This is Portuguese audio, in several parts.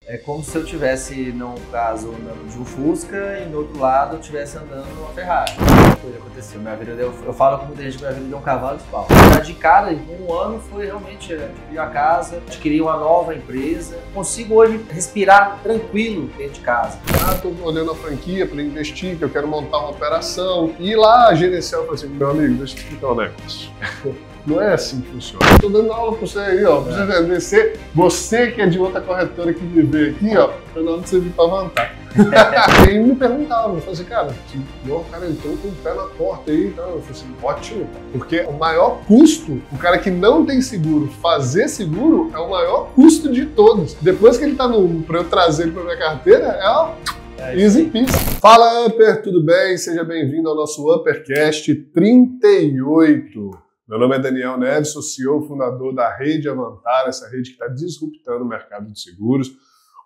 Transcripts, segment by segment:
é como se eu estivesse, no caso, andando de um Fusca e no outro lado eu estivesse andando numa Ferrari. Que coisa aconteceu. Minha vida eu falo com muita gente que minha vida deu um cavalo de pau. De cara, em um ano foi realmente adquirir a casa, adquirir uma nova empresa. Consigo hoje respirar tranquilo dentro de casa. Estou olhando a franquia para investir, que eu quero montar uma operação. E ir lá gerenciar, eu falei assim, meu amigo, deixa eu te explicar um negócio. Não é assim que funciona. Estou dando aula para você aí, ó, pra você vender. Você que é de outra corretora que me vê aqui, ó, tá na hora de você vir para Avantar. E aí me perguntavam, eu falei assim, cara, o cara entrou com o pé na porta aí, então eu falei assim, ótimo, porque o maior custo, o cara que não tem seguro, fazer seguro é o maior custo de todos. Depois que ele tá para eu trazer ele para minha carteira, easy peasy. Fala, Upper, tudo bem? Seja bem-vindo ao nosso Uppercast 38. Meu nome é Daniel Neves, sou CEO, fundador da Rede Avantar, essa rede que está disruptando o mercado de seguros.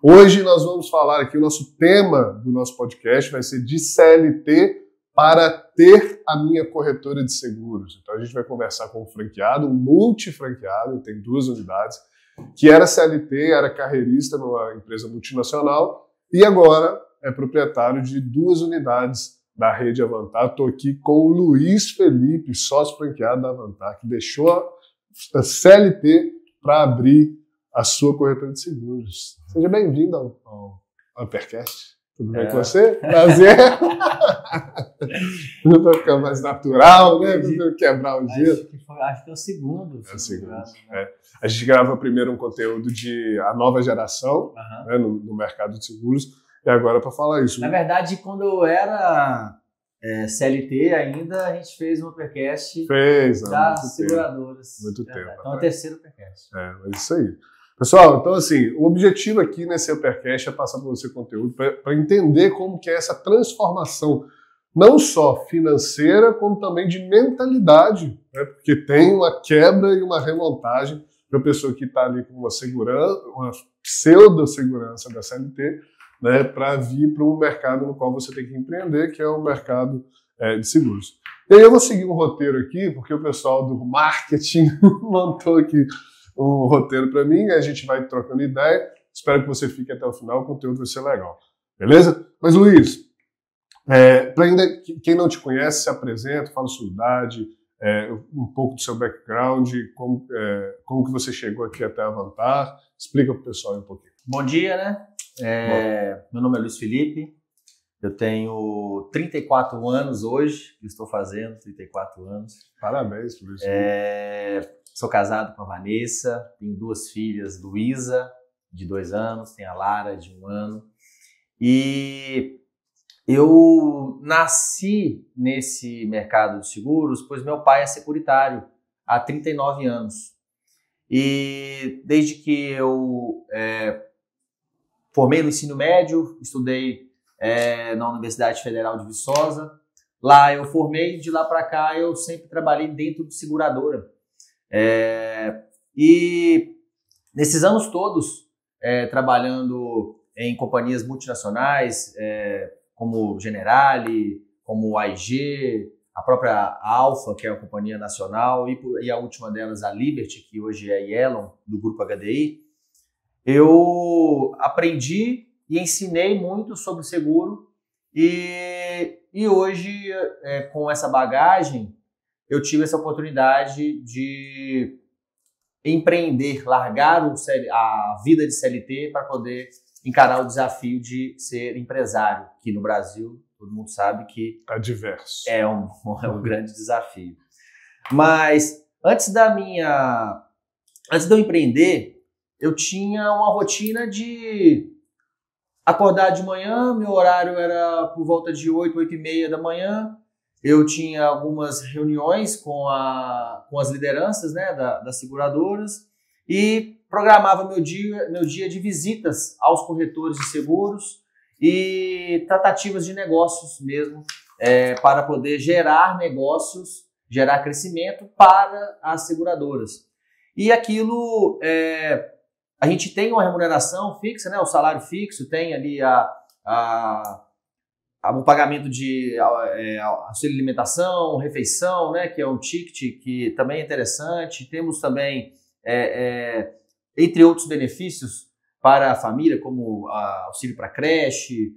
Hoje nós vamos falar aqui, o nosso tema do nosso podcast vai ser de CLT para ter a minha corretora de seguros. Então a gente vai conversar com um franqueado, um multifranqueado, tem 2 unidades, que era CLT, era carreirista numa empresa multinacional e agora é proprietário de 2 unidades da Rede Avantar. Estou aqui com o Luiz Felipe, sócio franqueado da Avantar, que deixou a CLT para abrir a sua corretora de seguros. Seja bem-vindo ao Uppercast. Tudo bem com você? Prazer. Para ficar mais natural, né? Para quebrar o dia. Acho que é o segundo. É o segundo. A gente grava primeiro um conteúdo de a nova geração, né, no mercado de seguros. E agora para falar isso. Na verdade, quando eu era CLT ainda, a gente fez um Uppercast das seguradoras. Muito tempo. Então é o terceiro Uppercast. É isso aí. Pessoal, então assim, o objetivo aqui nesse Uppercast é passar para você conteúdo para entender como que é essa transformação, não só financeira, como também de mentalidade, né? Porque tem uma quebra e uma remontagem para a pessoa que está ali com uma segurança, uma pseudo-segurança da CLT, né, para vir para um mercado no qual você tem que empreender, que é o mercado de seguros. E aí eu vou seguir um roteiro aqui, porque o pessoal do marketing montou aqui um roteiro para mim, a gente vai trocando ideia. Espero que você fique até o final, o conteúdo vai ser legal. Beleza? Mas Luiz, para ainda quem não te conhece, se apresenta, fala sua idade, um pouco do seu background, como que você chegou aqui até a Avantar. Explica para o pessoal um pouquinho. Bom dia, né? Meu nome é Luiz Felipe, eu tenho 34 anos hoje, estou fazendo 34 anos. Parabéns, Luiz. Sou casado com a Vanessa, tenho 2 filhas, Luísa, de 2 anos, tem a Lara, de 1 ano. E eu nasci nesse mercado de seguros, pois meu pai é securitário há 39 anos. E desde que eu formei no ensino médio, estudei na Universidade Federal de Viçosa. Lá eu formei, de lá para cá eu sempre trabalhei dentro de seguradora. E nesses anos todos, trabalhando em companhias multinacionais, como Generali, como AIG, a própria Alfa, que é a companhia nacional, e a última delas, a Liberty, que hoje é a Yellon, do grupo HDI, eu aprendi e ensinei muito sobre seguro e hoje, com essa bagagem, eu tive essa oportunidade de empreender, largar a vida de CLT para poder encarar o desafio de ser empresário, que no Brasil todo mundo sabe que adverso. É um grande desafio. Mas antes de eu empreender, eu tinha uma rotina de acordar de manhã, meu horário era por volta de 8, 8h30 da manhã. Eu tinha algumas reuniões com as lideranças, né, das seguradoras e programava meu dia de visitas aos corretores de seguros e tratativas de negócios mesmo, para poder gerar negócios, gerar crescimento para as seguradoras. E aquilo, a gente tem uma remuneração fixa, né, o salário fixo, tem ali o pagamento de auxílio alimentação, refeição, né, que é um ticket que também é interessante. Temos também, entre outros benefícios, para a família, como auxílio para creche,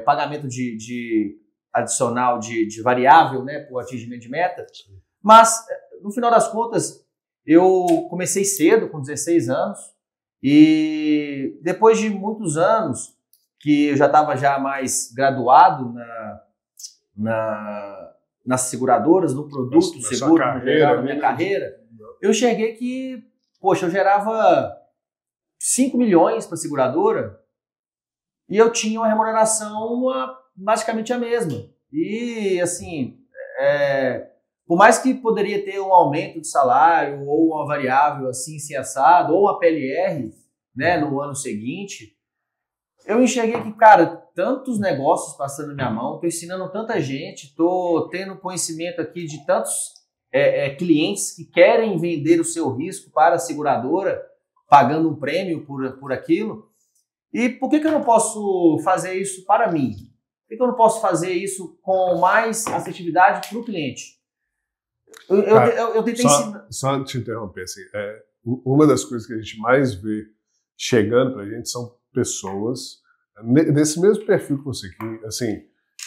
pagamento de adicional de variável, né, por atingimento de meta. Mas, no final das contas, eu comecei cedo, com 16 anos, e depois de muitos anos, que eu já estava já mais graduado nas seguradoras, no produto seguro, na minha carreira, eu enxerguei que, poxa, eu gerava 5 milhões para a seguradora e eu tinha uma remuneração basicamente a mesma. E, assim, por mais que poderia ter um aumento de salário ou uma variável assim, assado, ou uma PLR, né, no ano seguinte, eu enxerguei que, cara, tantos negócios passando na minha mão, estou ensinando tanta gente, estou tendo conhecimento aqui de tantos clientes que querem vender o seu risco para a seguradora, pagando um prêmio por aquilo. E por que eu não posso fazer isso para mim? Por que eu não posso fazer isso com mais assertividade para o cliente? Eu tentei ensinar. Só te interromper, assim, uma das coisas que a gente mais vê chegando para a gente são pessoas desse mesmo perfil que você,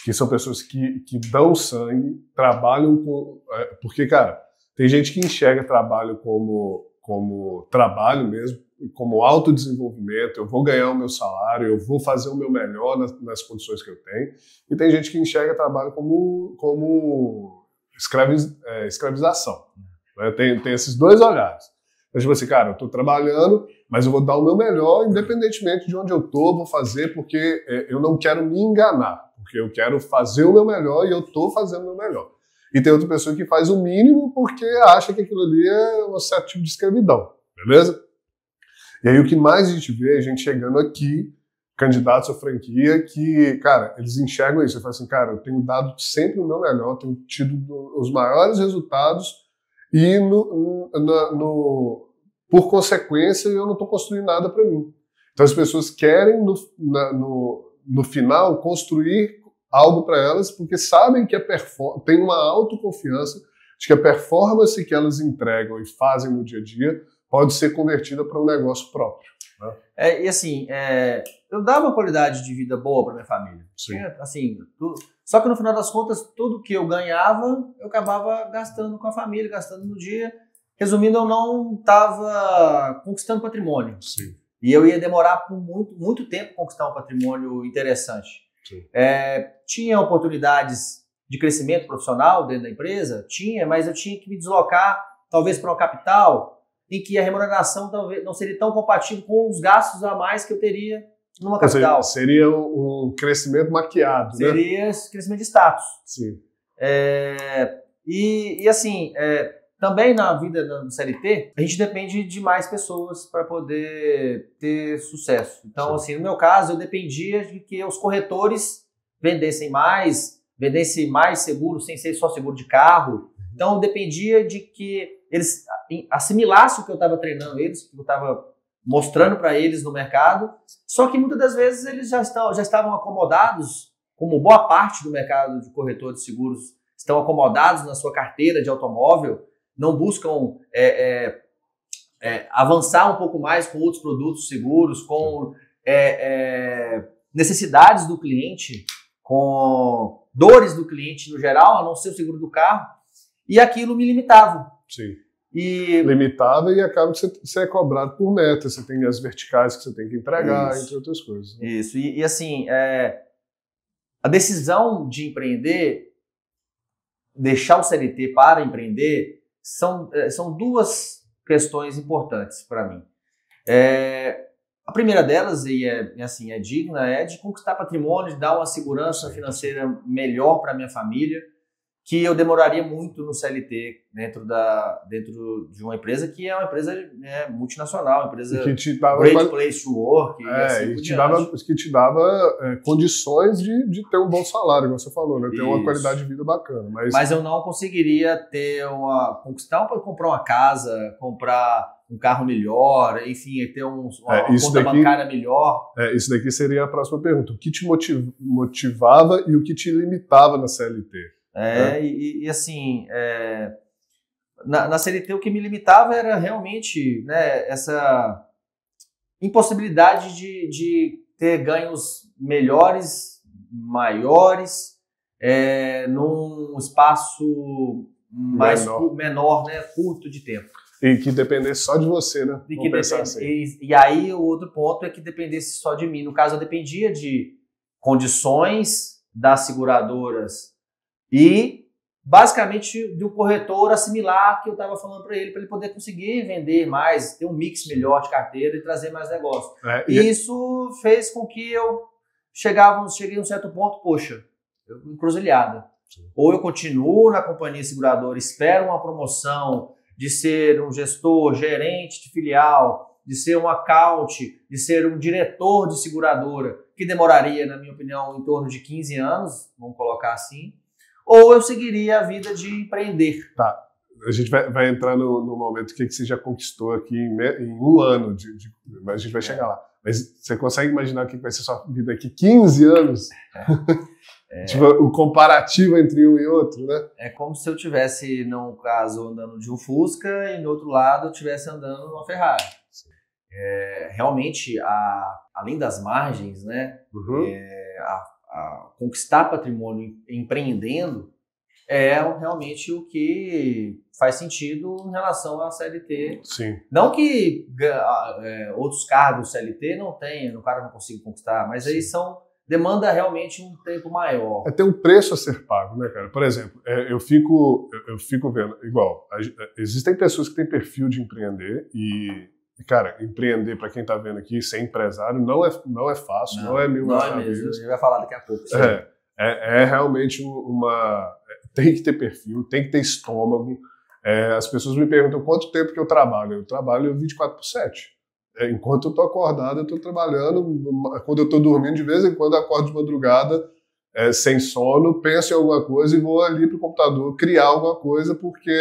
que são pessoas que dão sangue, trabalham com... Porque, cara, tem gente que enxerga trabalho como trabalho mesmo, como autodesenvolvimento, eu vou ganhar o meu salário, eu vou fazer o meu melhor nas condições que eu tenho, e tem gente que enxerga trabalho como escravização. Né? Tem esses dois olhares. Então, tipo assim, cara, eu estou trabalhando, mas eu vou dar o meu melhor, independentemente de onde eu estou, vou fazer, porque eu não quero me enganar, porque eu quero fazer o meu melhor e eu estou fazendo o meu melhor. E tem outra pessoa que faz o mínimo porque acha que aquilo ali é um certo tipo de escravidão, beleza? E aí o que mais a gente vê é a gente chegando aqui, candidatos à franquia, que, cara, eles enxergam isso. Você fala assim, cara, eu tenho dado sempre o meu melhor, tenho tido os maiores resultados e, por consequência, eu não estou construindo nada para mim. Então as pessoas querem, no final, construir algo para elas porque sabem que tem uma autoconfiança de que a performance que elas entregam e fazem no dia a dia pode ser convertida para um negócio próprio. Né? E assim, eu dava uma qualidade de vida boa para minha família. Assim, só que no final das contas, tudo que eu ganhava, eu acabava gastando com a família, gastando no dia. Resumindo, eu não estava conquistando patrimônio. Sim. E eu ia demorar por muito, muito tempo conquistar um patrimônio interessante. Tinha oportunidades de crescimento profissional dentro da empresa? Tinha, mas eu tinha que me deslocar, talvez para uma capital, em que a remuneração talvez não seria tão compatível com os gastos a mais que eu teria numa capital. Seria um crescimento maquiado, né? Seria crescimento de status. Sim. E assim, também na vida do CLT, a gente depende de mais pessoas para poder ter sucesso. Então, assim, no meu caso, eu dependia de que os corretores vendessem mais seguro, sem ser só seguro de carro. Então, eu dependia de que eles assimilassem o que eu estava treinando eles, o que eu estava mostrando para eles no mercado. Só que muitas das vezes eles já estavam acomodados, como boa parte do mercado de corretor de seguros estão acomodados na sua carteira de automóvel, não buscam avançar um pouco mais com outros produtos seguros, com necessidades do cliente, com dores do cliente no geral, a não ser o seguro do carro, e aquilo me limitava. Sim. Limitava e acaba que você é cobrado por meta, você tem as verticais que você tem que entregar, entre outras coisas. Né? Isso, e assim, a decisão de empreender, deixar o CLT para empreender, são duas questões importantes para mim. A primeira delas, e é digna, é de conquistar patrimônio, de dar uma segurança financeira melhor para minha família, que eu demoraria muito no CLT dentro de uma empresa que é uma empresa multinacional, uma empresa que te dava great place to work. Que te dava condições de ter um bom salário, como você falou, né? Ter uma qualidade de vida bacana. Mas eu não conseguiria comprar uma casa, comprar um carro melhor, enfim, ter uma conta bancária melhor. Isso daqui seria a próxima pergunta. O que te motivava e o que te limitava na CLT? Assim, na CLT o que me limitava era realmente, né, impossibilidade de ter ganhos melhores, maiores, num espaço mais menor, né, curto de tempo. E que dependesse só de você, né? E aí o outro ponto é que dependesse só de mim. No caso, eu dependia de condições das seguradoras e basicamente do corretor assimilar que eu estava falando para ele poder conseguir vender mais, ter um mix melhor de carteira e trazer mais negócio. E isso fez com que eu cheguei a um certo ponto, poxa, encruzilhada. Ou eu continuo na companhia seguradora, espero uma promoção de ser um gestor, gerente de filial, de ser um account, de ser um diretor de seguradora, que demoraria, na minha opinião, em torno de 15 anos, vamos colocar assim, ou eu seguiria a vida de empreender. Tá. A gente vai entrar no momento que você já conquistou aqui em um ano, mas a gente vai chegar lá. Mas você consegue imaginar o que vai ser sua vida aqui 15 anos? Tipo, o comparativo entre um e outro, né? É como se eu estivesse, no caso, andando de um Fusca e, no outro lado, eu estivesse andando numa Ferrari. Realmente, além das margens, né? A conquistar patrimônio empreendendo é realmente o que faz sentido em relação à CLT. Sim. Não que outros cargos CLT não tenham, o cara não consiga conquistar, mas aí demanda realmente um tempo maior. Tem um preço a ser pago, né, cara? Por exemplo, eu fico vendo, igual, existem pessoas que têm perfil de empreender e, cara, empreender, para quem tá vendo aqui, ser empresário não é fácil, não é mil maravilhas. A gente vai falar daqui a pouco. É realmente tem que ter perfil, tem que ter estômago. As pessoas me perguntam quanto tempo que eu trabalho. Eu trabalho 24/7. Enquanto eu estou acordado, eu estou trabalhando. Quando eu estou dormindo, de vez em quando eu acordo de madrugada, sem sono, penso em alguma coisa e vou ali para o computador criar alguma coisa porque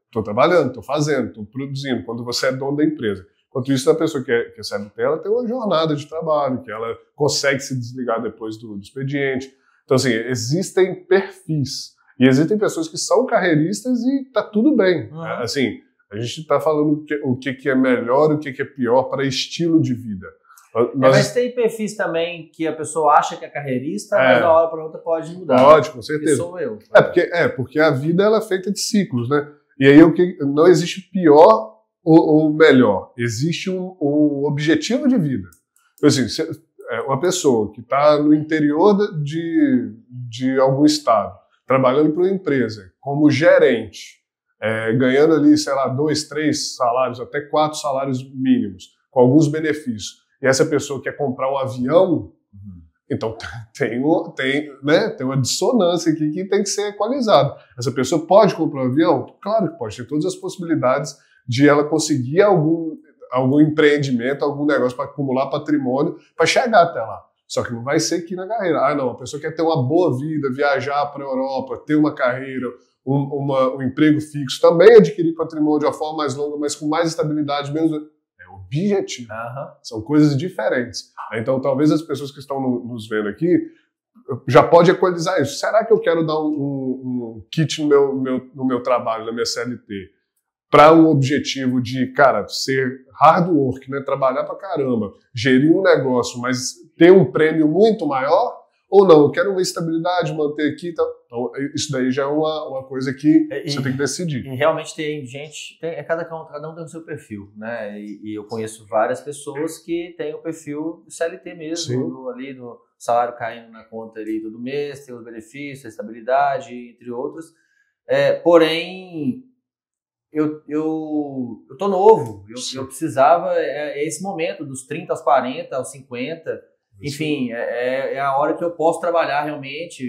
estou trabalhando, estou fazendo, estou produzindo. Quando você é dono da empresa. Enquanto isso, a pessoa que é CLT, ela tem uma jornada de trabalho, que ela consegue se desligar depois do expediente. Então, assim, existem perfis. E existem pessoas que são carreiristas e tá tudo bem. Assim, a gente está falando o que é melhor e o que é pior para estilo de vida. Mas tem perfis também que a pessoa acha que é carreirista, mas da hora para outra pode mudar. Pode, com certeza. Que sou eu. Porque a vida ela é feita de ciclos, né? E aí não existe pior ou melhor. Existe um objetivo de vida. Assim, uma pessoa que está no interior de algum estado, trabalhando para uma empresa, como gerente, ganhando ali, sei lá, 2, 3 salários, até 4 salários mínimos, com alguns benefícios, e essa pessoa quer comprar um avião, então tem uma dissonância aqui que tem que ser equalizada. Essa pessoa pode comprar um avião? Claro que pode, tem todas as possibilidades de ela conseguir algum empreendimento, algum negócio para acumular patrimônio, para chegar até lá. Só que não vai ser aqui na carreira. Não, a pessoa quer ter uma boa vida, viajar para a Europa, ter uma carreira, um emprego fixo, também adquirir patrimônio de uma forma mais longa, mas com mais estabilidade, menos... É objetivo. São coisas diferentes. Então, talvez as pessoas que estão nos vendo aqui já pode equalizar isso. Será que eu quero dar um kit no meu trabalho, na minha CLT, para um objetivo de, cara, ser hard work, né? Trabalhar pra caramba, gerir um negócio, mas ter um prêmio muito maior? Ou não, eu quero uma estabilidade, manter aqui. Então, isso daí já é uma coisa que você tem que decidir. E realmente tem gente, cada um tem o seu perfil, né? E eu conheço várias pessoas que têm o perfil do CLT mesmo, ali no salário caindo na conta ali todo mês, tem os benefícios, a estabilidade, entre outros. Porém, eu tô novo, eu precisava, esse momento dos 30 aos 40, aos 50, enfim, é a hora que eu posso trabalhar realmente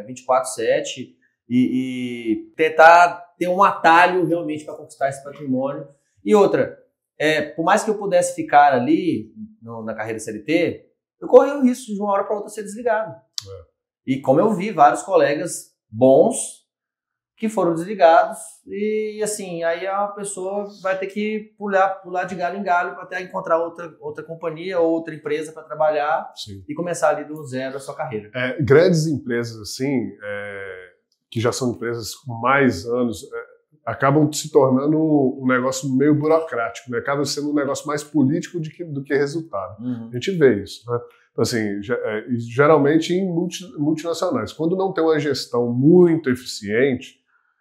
24/7 e tentar ter um atalho realmente para conquistar esse patrimônio. E outra, por mais que eu pudesse ficar ali na carreira CLT, eu corri o risco de uma hora para outra ser desligado. E como eu vi vários colegas bons que foram desligados e assim, aí a pessoa vai ter que pular de galho em galho para até encontrar outra companhia ou outra empresa para trabalhar. Sim. E começar ali do zero a sua carreira. Grandes empresas assim, que já são empresas com mais anos, acabam se tornando um negócio meio burocrático, né? Acaba sendo um negócio mais político do que resultado. A gente vê isso, né? Então, assim, geralmente em multinacionais, quando não tem uma gestão muito eficiente,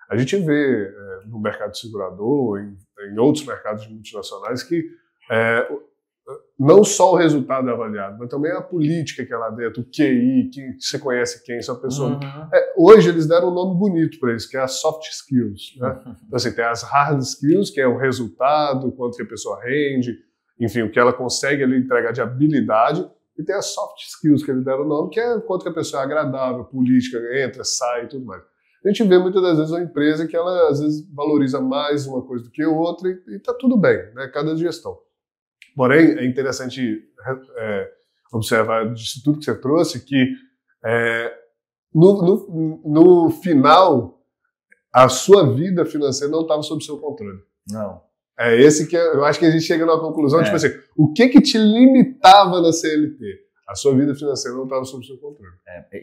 a gente vê no mercado segurador, em outros mercados multinacionais, que não só o resultado é avaliado, mas também a política que é lá dentro, o QI, que você conhece quem, essa pessoa. Hoje eles deram um nome bonito para isso, que é as soft skills. Né? Então, assim, tem as hard skills, que é o resultado, quanto que a pessoa rende, enfim, o que ela consegue ali entregar de habilidade, e tem as soft skills, que eles deram o nome, que é quanto que a pessoa é agradável, política, entra, sai e tudo mais. A gente vê muitas das vezes uma empresa que ela às vezes valoriza mais uma coisa do que outra e está tudo bem, né? Cada gestão. Porém, é interessante observar disso tudo que você trouxe que no final a sua vida financeira não estava sob seu controle. Não. É esse que eu acho que a gente chega numa conclusão, tipo assim, o que te limitava na CLT? A sua vida financeira não estava sob seu controle.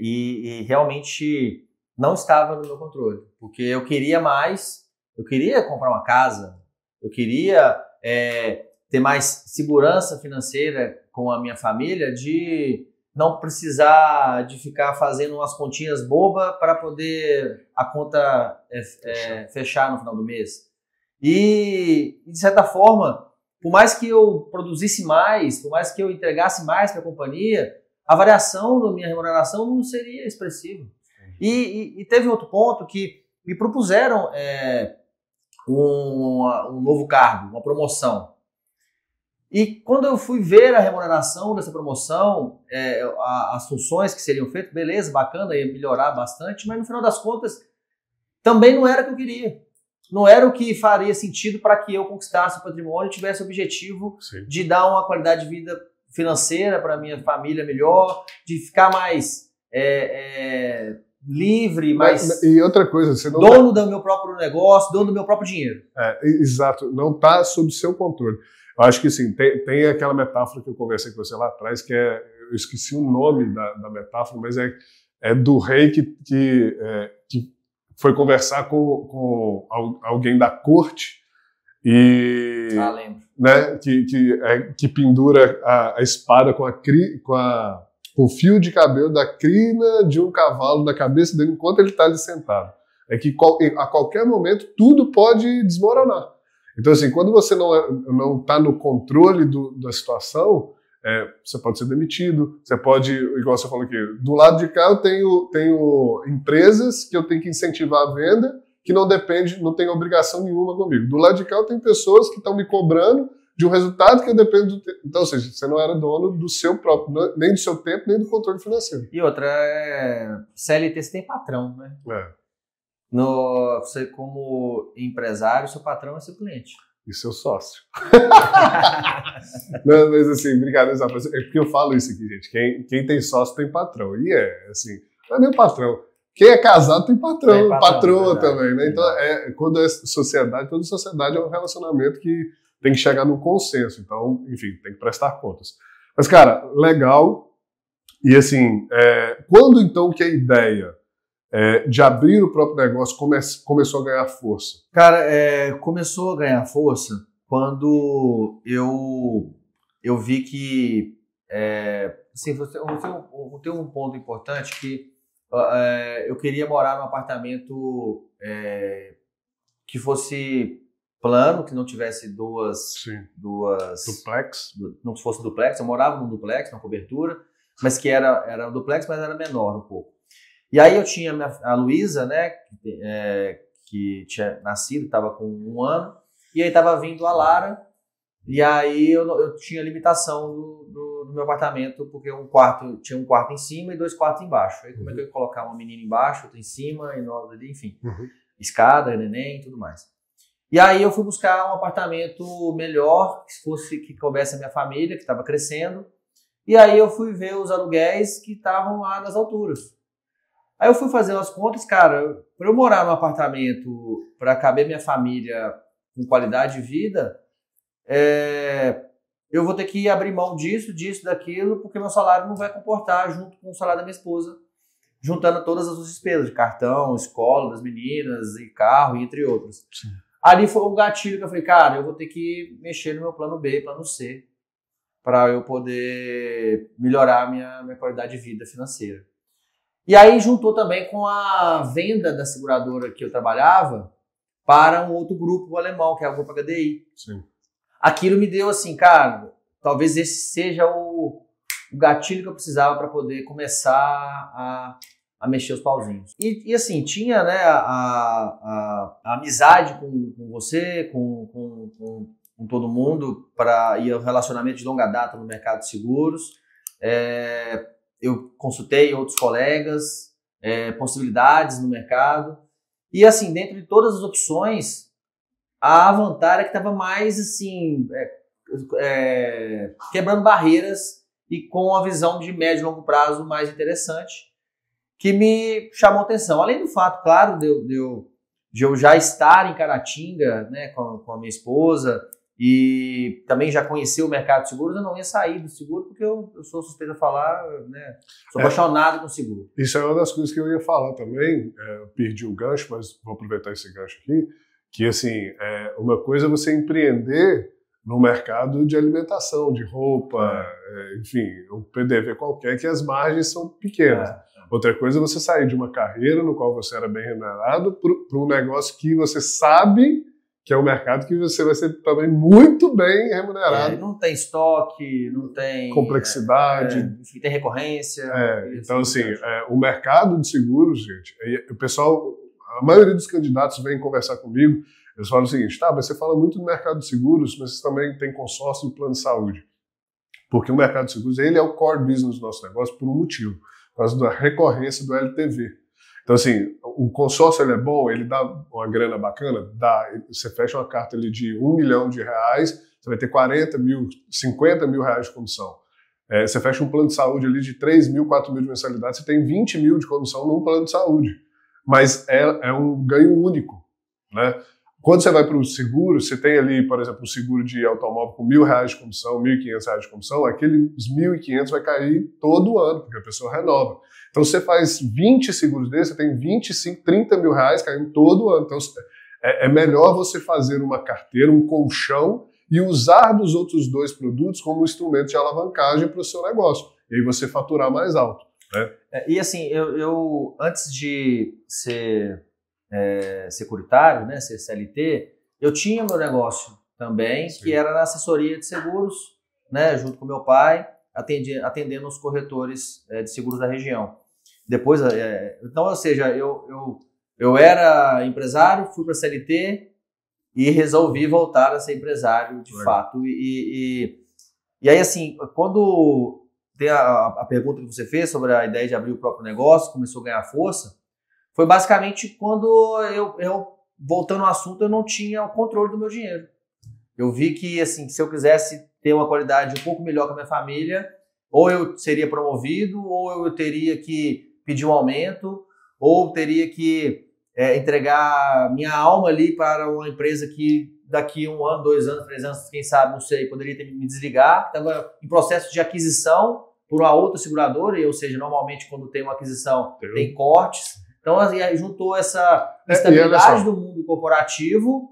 E realmente não estava no meu controle, porque eu queria mais, eu queria comprar uma casa, eu queria ter mais segurança financeira com a minha família, de não precisar de ficar fazendo umas continhas bobas para poder a conta fechar no final do mês. E, de certa forma, por mais que eu produzisse mais, por mais que eu entregasse mais para a companhia, a variação da minha remuneração não seria expressiva. E teve outro ponto que me propuseram um novo cargo, uma promoção. E quando eu fui ver a remuneração dessa promoção, as funções que seriam feitas, beleza, bacana, ia melhorar bastante, mas no final das contas também não era o que eu queria. Não era o que faria sentido para que eu conquistasse o patrimônio e tivesse o objetivo de dar uma qualidade de vida financeira para a minha família melhor, de ficar mais livre, mais e outra coisa, você não dono do meu próprio negócio, dono do meu próprio dinheiro. Exato, não está sob seu controle. Eu acho que sim, tem aquela metáfora que eu conversei com você lá atrás, que eu esqueci o nome da metáfora, mas é do rei que foi conversar com alguém da corte e lembro. Né, que pendura a espada com o fio de cabelo da crina de um cavalo na cabeça dele enquanto ele está ali sentado. É que a qualquer momento tudo pode desmoronar. Então, assim, quando você não está no controle da situação, você pode ser demitido, você pode, igual você falou aqui, do lado de cá eu tenho empresas que eu tenho que incentivar a venda, que não tem obrigação nenhuma comigo. Do lado de cá eu tenho pessoas que estão me cobrando de um resultado que eu dependo do tempo. Então, ou seja, você não era dono do seu próprio, nem do seu tempo, nem do controle financeiro. E outra, CLT você tem patrão, né? Você, como empresário, seu patrão é seu cliente. E seu sócio. Não, mas assim, brincadeira, é porque eu falo isso aqui, gente. Quem tem sócio tem patrão. E assim, não é nem patrão. Quem é casado tem patrão, patroa verdade, também, né? Então, quando é sociedade, toda sociedade é um relacionamento que tem que chegar num consenso. Então, enfim, tem que prestar contas. Mas, cara, legal. E assim, quando então que a ideia de abrir o próprio negócio começou a ganhar força? Cara, começou a ganhar força quando eu vi que assim, tem um ponto importante que eu queria morar num apartamento que fosse plano, que não tivesse duas duplex, não fosse duplex. Eu morava num duplex, numa cobertura, mas que era um duplex, mas era menor um pouco. E aí eu tinha a Luísa, né, que tinha nascido, estava com 1 ano, e aí estava vindo a Lara, e aí eu tinha limitação do meu apartamento, porque tinha um quarto em cima e 2 quartos embaixo. Aí como é que eu ia colocar uma menina embaixo, outra em cima, e nós ali, enfim, escada, neném e tudo mais. E aí eu fui buscar um apartamento melhor, que coubesse a minha família, que estava crescendo, e aí eu fui ver os aluguéis que estavam lá nas alturas. Aí eu fui fazer as contas, cara, para eu morar num apartamento, para caber minha família com qualidade de vida, eu vou ter que abrir mão disso, daquilo, porque meu salário não vai comportar junto com o salário da minha esposa, juntando todas as despesas de cartão, escola das meninas, e carro, entre outros. Sim. Ali foi um gatilho que eu falei, cara, eu vou ter que mexer no meu plano B, plano C, para eu poder melhorar a minha qualidade de vida financeira. E aí juntou também com a venda da seguradora que eu trabalhava para um outro grupo alemão, que é o Grupo HDI. Sim. Aquilo me deu assim, cara, talvez esse seja o gatilho que eu precisava para poder começar a mexer os pauzinhos. E assim, tinha, né, a amizade com você, com todo mundo, e o relacionamento de longa data no mercado de seguros. Eu consultei outros colegas, possibilidades no mercado. E assim, dentro de todas as opções, a Avantar é que estava mais assim, quebrando barreiras e com uma visão de médio e longo prazo mais interessante, que me chamou atenção. Além do fato, claro, de eu já estar em Caratinga, né, com a minha esposa, e também já conhecer o mercado de seguros, eu não ia sair do seguro, porque eu sou suspeito a falar, né, sou apaixonado com seguro. Isso é uma das coisas que eu ia falar também, eu perdi o gancho, mas vou aproveitar esse gancho aqui, que assim, uma coisa é você empreender no mercado de alimentação, de roupa, enfim, um PDV qualquer, que as margens são pequenas. Outra coisa é você sair de uma carreira no qual você era bem remunerado para um negócio que você sabe que é um mercado que você vai ser também muito bem remunerado. Não tem estoque, não tem complexidade. Enfim, tem recorrência. Então, assim, o mercado de seguros, gente, o pessoal, a maioria dos candidatos vem conversar comigo, eles falam o seguinte, tá, mas você fala muito do mercado de seguros, mas você também tem consórcio e plano de saúde. Porque o mercado de seguros, ele é o core business do nosso negócio por um motivo, por causa da recorrência do LTV. Então, assim, o consórcio ele é bom, ele dá uma grana bacana, você fecha uma carta ali de R$1 milhão, você vai ter 40 mil, 50 mil reais de comissão. Você fecha um plano de saúde ali de 3 mil, 4 mil de mensalidade, você tem 20 mil de comissão num plano de saúde. Mas é um ganho único, né? Quando você vai para o seguro, você tem ali, por exemplo, um seguro de automóvel com R$1.000 de comissão, R$1.500 de comissão, aqueles 1.500 vai cair todo ano, porque a pessoa renova. Então, você faz 20 seguros desses, você tem 25, 30 mil reais caindo todo ano. Então, é melhor você fazer uma carteira, um colchão, e usar dos outros dois produtos como instrumento de alavancagem para o seu negócio. E aí você faturar mais alto, né? E assim, eu antes de ser securitário, né, ser CLT, eu tinha meu negócio também, Sim. que era na assessoria de seguros, né, junto com meu pai, atendendo os corretores de seguros da região. Depois, então, ou seja, eu era empresário, fui para a CLT e resolvi voltar a ser empresário de fato. E aí, assim, quando tem a pergunta que você fez sobre a ideia de abrir o próprio negócio, começou a ganhar força, foi basicamente quando eu, voltando ao assunto, eu não tinha o controle do meu dinheiro. Eu vi que, assim, se eu quisesse ter uma qualidade um pouco melhor com a minha família, ou eu seria promovido, ou eu teria que pedir um aumento, ou teria que entregar minha alma ali para uma empresa que daqui 1 ano, 2 anos, 3 anos, quem sabe, não sei, poderia me desligar. Estava em processo de aquisição por uma outra seguradora, ou seja, normalmente quando tem uma aquisição tem cortes. Então, aí juntou essa estabilidade do mundo corporativo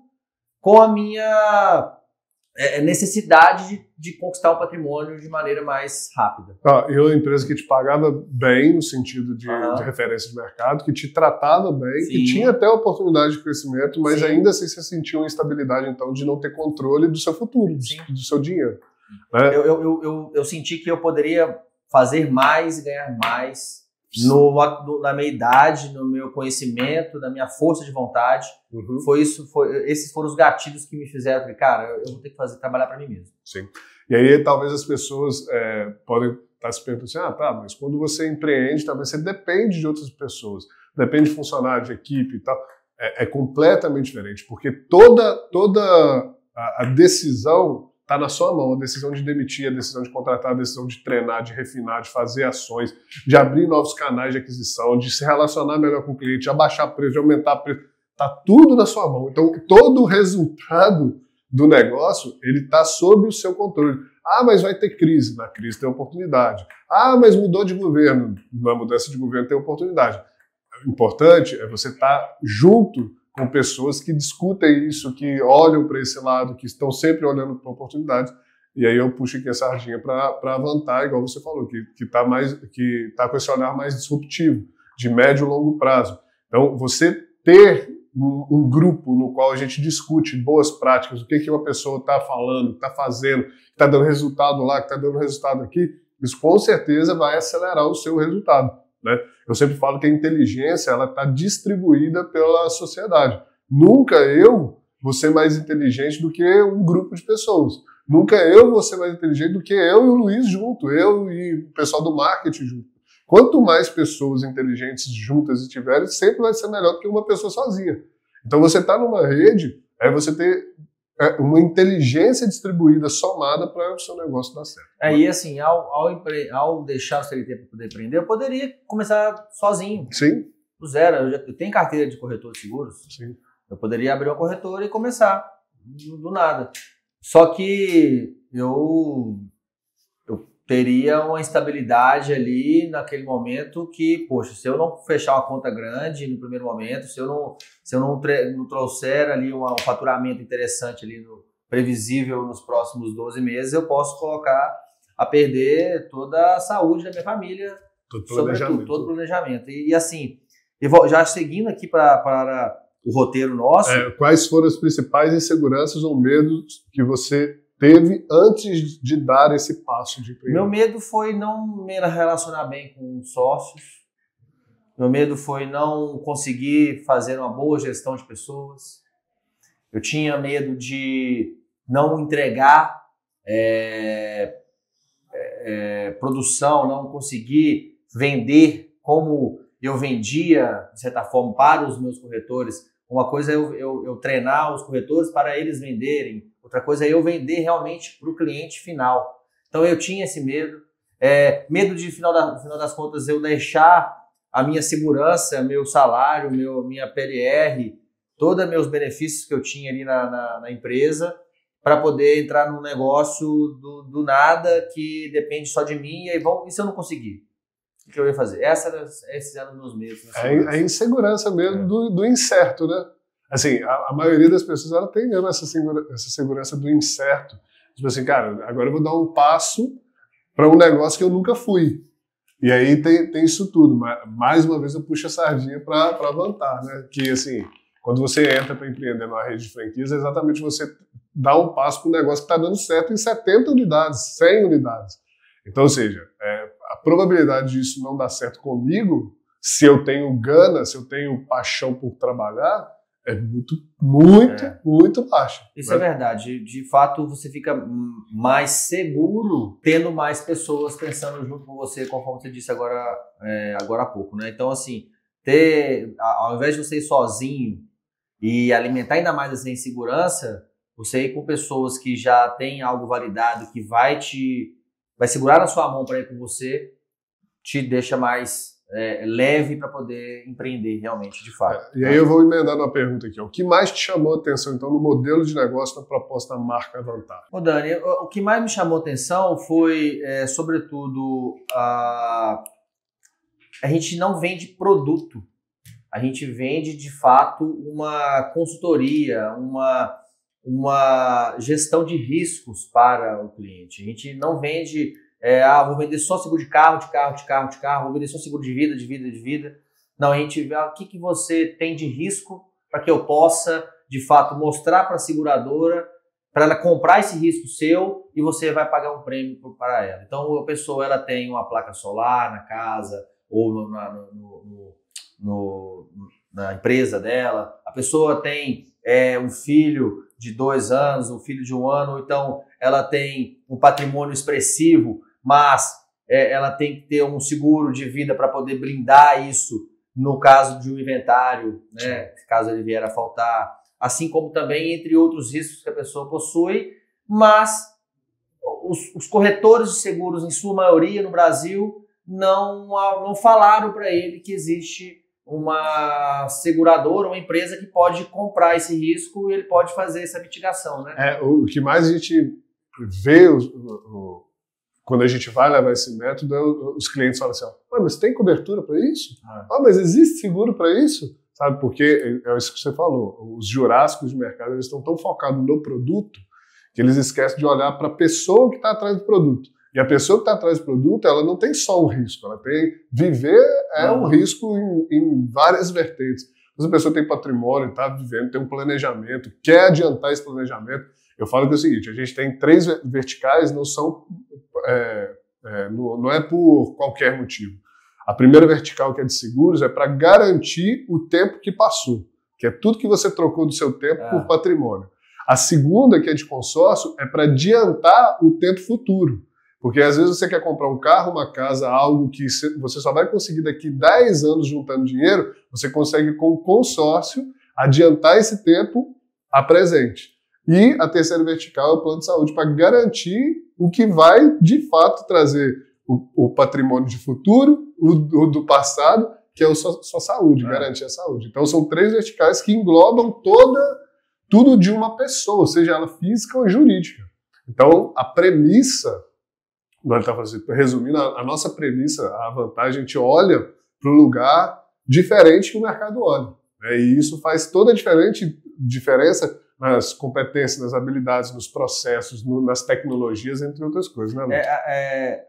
com a minha necessidade de conquistar o patrimônio de maneira mais rápida. E uma empresa que te pagava bem, no sentido de referência de mercado, que te tratava bem, Sim. que tinha até oportunidade de crescimento, mas Sim. ainda assim você sentiu uma instabilidade, então, de não ter controle do seu futuro, do seu dinheiro. Né? Eu senti que eu poderia fazer mais e ganhar mais na minha idade, no meu conhecimento, na minha força de vontade. Esses foram os gatilhos que me fizeram, falei, cara, eu vou ter que trabalhar para mim mesmo. Sim. E aí talvez as pessoas podem estar se perguntando assim, mas quando você empreende, talvez você depende de outras pessoas, depende de funcionário, de equipe e tal. É completamente diferente, porque toda a decisão está na sua mão, a decisão de demitir, a decisão de contratar, a decisão de treinar, de refinar, de fazer ações, de abrir novos canais de aquisição, de se relacionar melhor com o cliente, de abaixar preço, de aumentar preço. Está tudo na sua mão. Então, todo o resultado do negócio, ele está sob o seu controle. Ah, mas vai ter crise. Na crise tem oportunidade. Ah, mas mudou de governo. Na mudança de governo tem oportunidade. O importante é você estar junto com pessoas que discutem isso, que olham para esse lado, que estão sempre olhando para oportunidades. E aí eu puxo aqui a sardinha para a Avantar, igual você falou, que tá com esse olhar mais disruptivo, de médio e longo prazo. Então, você ter um grupo no qual a gente discute boas práticas, o que uma pessoa está falando, está fazendo, que está dando resultado lá, que está dando resultado aqui, isso com certeza vai acelerar o seu resultado, né? Eu sempre falo que a inteligência ela está distribuída pela sociedade. Nunca eu vou ser mais inteligente do que um grupo de pessoas. Nunca eu vou ser mais inteligente do que eu e o Luiz junto, eu e o pessoal do marketing junto. Quanto mais pessoas inteligentes juntas estiverem, sempre vai ser melhor do que uma pessoa sozinha. Então você está numa rede, é você ter uma inteligência distribuída somada para o seu negócio dar certo. E assim, ao deixar o CLT para poder empreender, eu poderia começar sozinho. Sim. Do zero. Eu tenho carteira de corretor de seguros. Sim. Eu poderia abrir uma corretora e começar do nada. Só que eu teria uma instabilidade ali naquele momento que, poxa, se eu não fechar uma conta grande no primeiro momento, se eu não trouxer ali um faturamento interessante ali previsível nos próximos 12 meses, eu posso colocar a perder toda a saúde da minha família, sobretudo todo o planejamento. E assim, já seguindo aqui para o roteiro nosso... quais foram as principais inseguranças ou medos que você teve antes de dar esse passo de empreender? Meu medo foi não me relacionar bem com sócios. Meu medo foi não conseguir fazer uma boa gestão de pessoas. Eu tinha medo de não entregar produção, não conseguir vender como eu vendia, de certa forma, para os meus corretores. Uma coisa é eu treinar os corretores para eles venderem. Outra coisa é eu vender realmente para o cliente final. Então eu tinha esse medo. Medo de, no final das contas, eu deixar a minha segurança, meu salário, minha PLR, todos meus benefícios que eu tinha ali na empresa, para poder entrar num negócio do nada que depende só de mim. E se eu não conseguir? O que eu ia fazer? Esses eram os meus medos. A insegurança mesmo do incerto, né? Assim, a maioria das pessoas ela tem mesmo essa segurança do incerto. Tipo assim, cara, agora eu vou dar um passo para um negócio que eu nunca fui. E aí tem isso tudo. Mais uma vez eu puxo a sardinha para Avantar, né? Que assim, quando você entra para empreender numa rede de franquias, é exatamente você dar um passo para um negócio que está dando certo em 70 unidades, 100 unidades. Então, ou seja, a probabilidade disso não dar certo comigo, se eu tenho gana, se eu tenho paixão por trabalhar, é muito baixa. Isso é verdade. De fato, você fica mais seguro tendo mais pessoas pensando junto com você, conforme você disse agora há pouco, né? Então, assim, ao invés de você ir sozinho e alimentar ainda mais essa insegurança, você ir com pessoas que já têm algo validado, que vai segurar na sua mão para ir com você, te deixa mais leve para poder empreender realmente, de fato. E aí eu vou emendar uma pergunta aqui. O que mais te chamou a atenção, então, no modelo de negócio da proposta marca Avantar? Ô Dani, o que mais me chamou a atenção foi, sobretudo, a gente não vende produto. A gente vende, de fato, uma consultoria, uma gestão de riscos para o cliente. A gente não vende, vou vender só seguro de carro, vou vender só seguro de vida. Não, a gente vê o que você tem de risco para que eu possa, de fato, mostrar para a seguradora, para ela comprar esse risco seu e você vai pagar um prêmio para ela. Então, a pessoa ela tem uma placa solar na casa ou na empresa dela, a pessoa tem um filho de 2 anos, um filho de 1 ano, ou então ela tem um patrimônio expressivo, mas ela tem que ter um seguro de vida para poder blindar isso no caso de um inventário, né, caso ele vier a faltar, assim como também entre outros riscos que a pessoa possui, mas os corretores de seguros, em sua maioria no Brasil, não falaram para ele que existe uma seguradora, uma empresa que pode comprar esse risco e ele pode fazer essa mitigação, né? O que mais a gente vê quando a gente vai levar esse método, os clientes falam assim, mas tem cobertura para isso? Mas existe seguro para isso? Sabe, porque é isso que você falou, os jurássicos de mercado eles estão tão focados no produto que eles esquecem de olhar para a pessoa que está atrás do produto. E a pessoa que está atrás do produto, ela não tem só um risco, ela tem... Viver é um risco em várias vertentes. Se a pessoa tem patrimônio, está vivendo, tem um planejamento, quer adiantar esse planejamento. Eu falo que é o seguinte, a gente tem 3 verticais, não é por qualquer motivo. A primeira vertical, que é de seguros, é para garantir o tempo que passou, que é tudo que você trocou do seu tempo por patrimônio. A segunda, que é de consórcio, é para adiantar o tempo futuro. Porque às vezes você quer comprar um carro, uma casa, algo que você só vai conseguir daqui 10 anos juntando dinheiro, você consegue com o consórcio adiantar esse tempo a presente. E a terceira vertical é o plano de saúde, para garantir o que vai de fato trazer o patrimônio de futuro, o do passado, que é a sua saúde, garantir a saúde. Então são 3 verticais que englobam tudo de uma pessoa, seja ela física ou jurídica. Então a premissa... Resumindo, a nossa premissa, a vantagem, a gente olha para um lugar diferente que o mercado olha. Né? E isso faz toda a diferença nas competências, nas habilidades, nos processos, nas tecnologias, entre outras coisas. Né,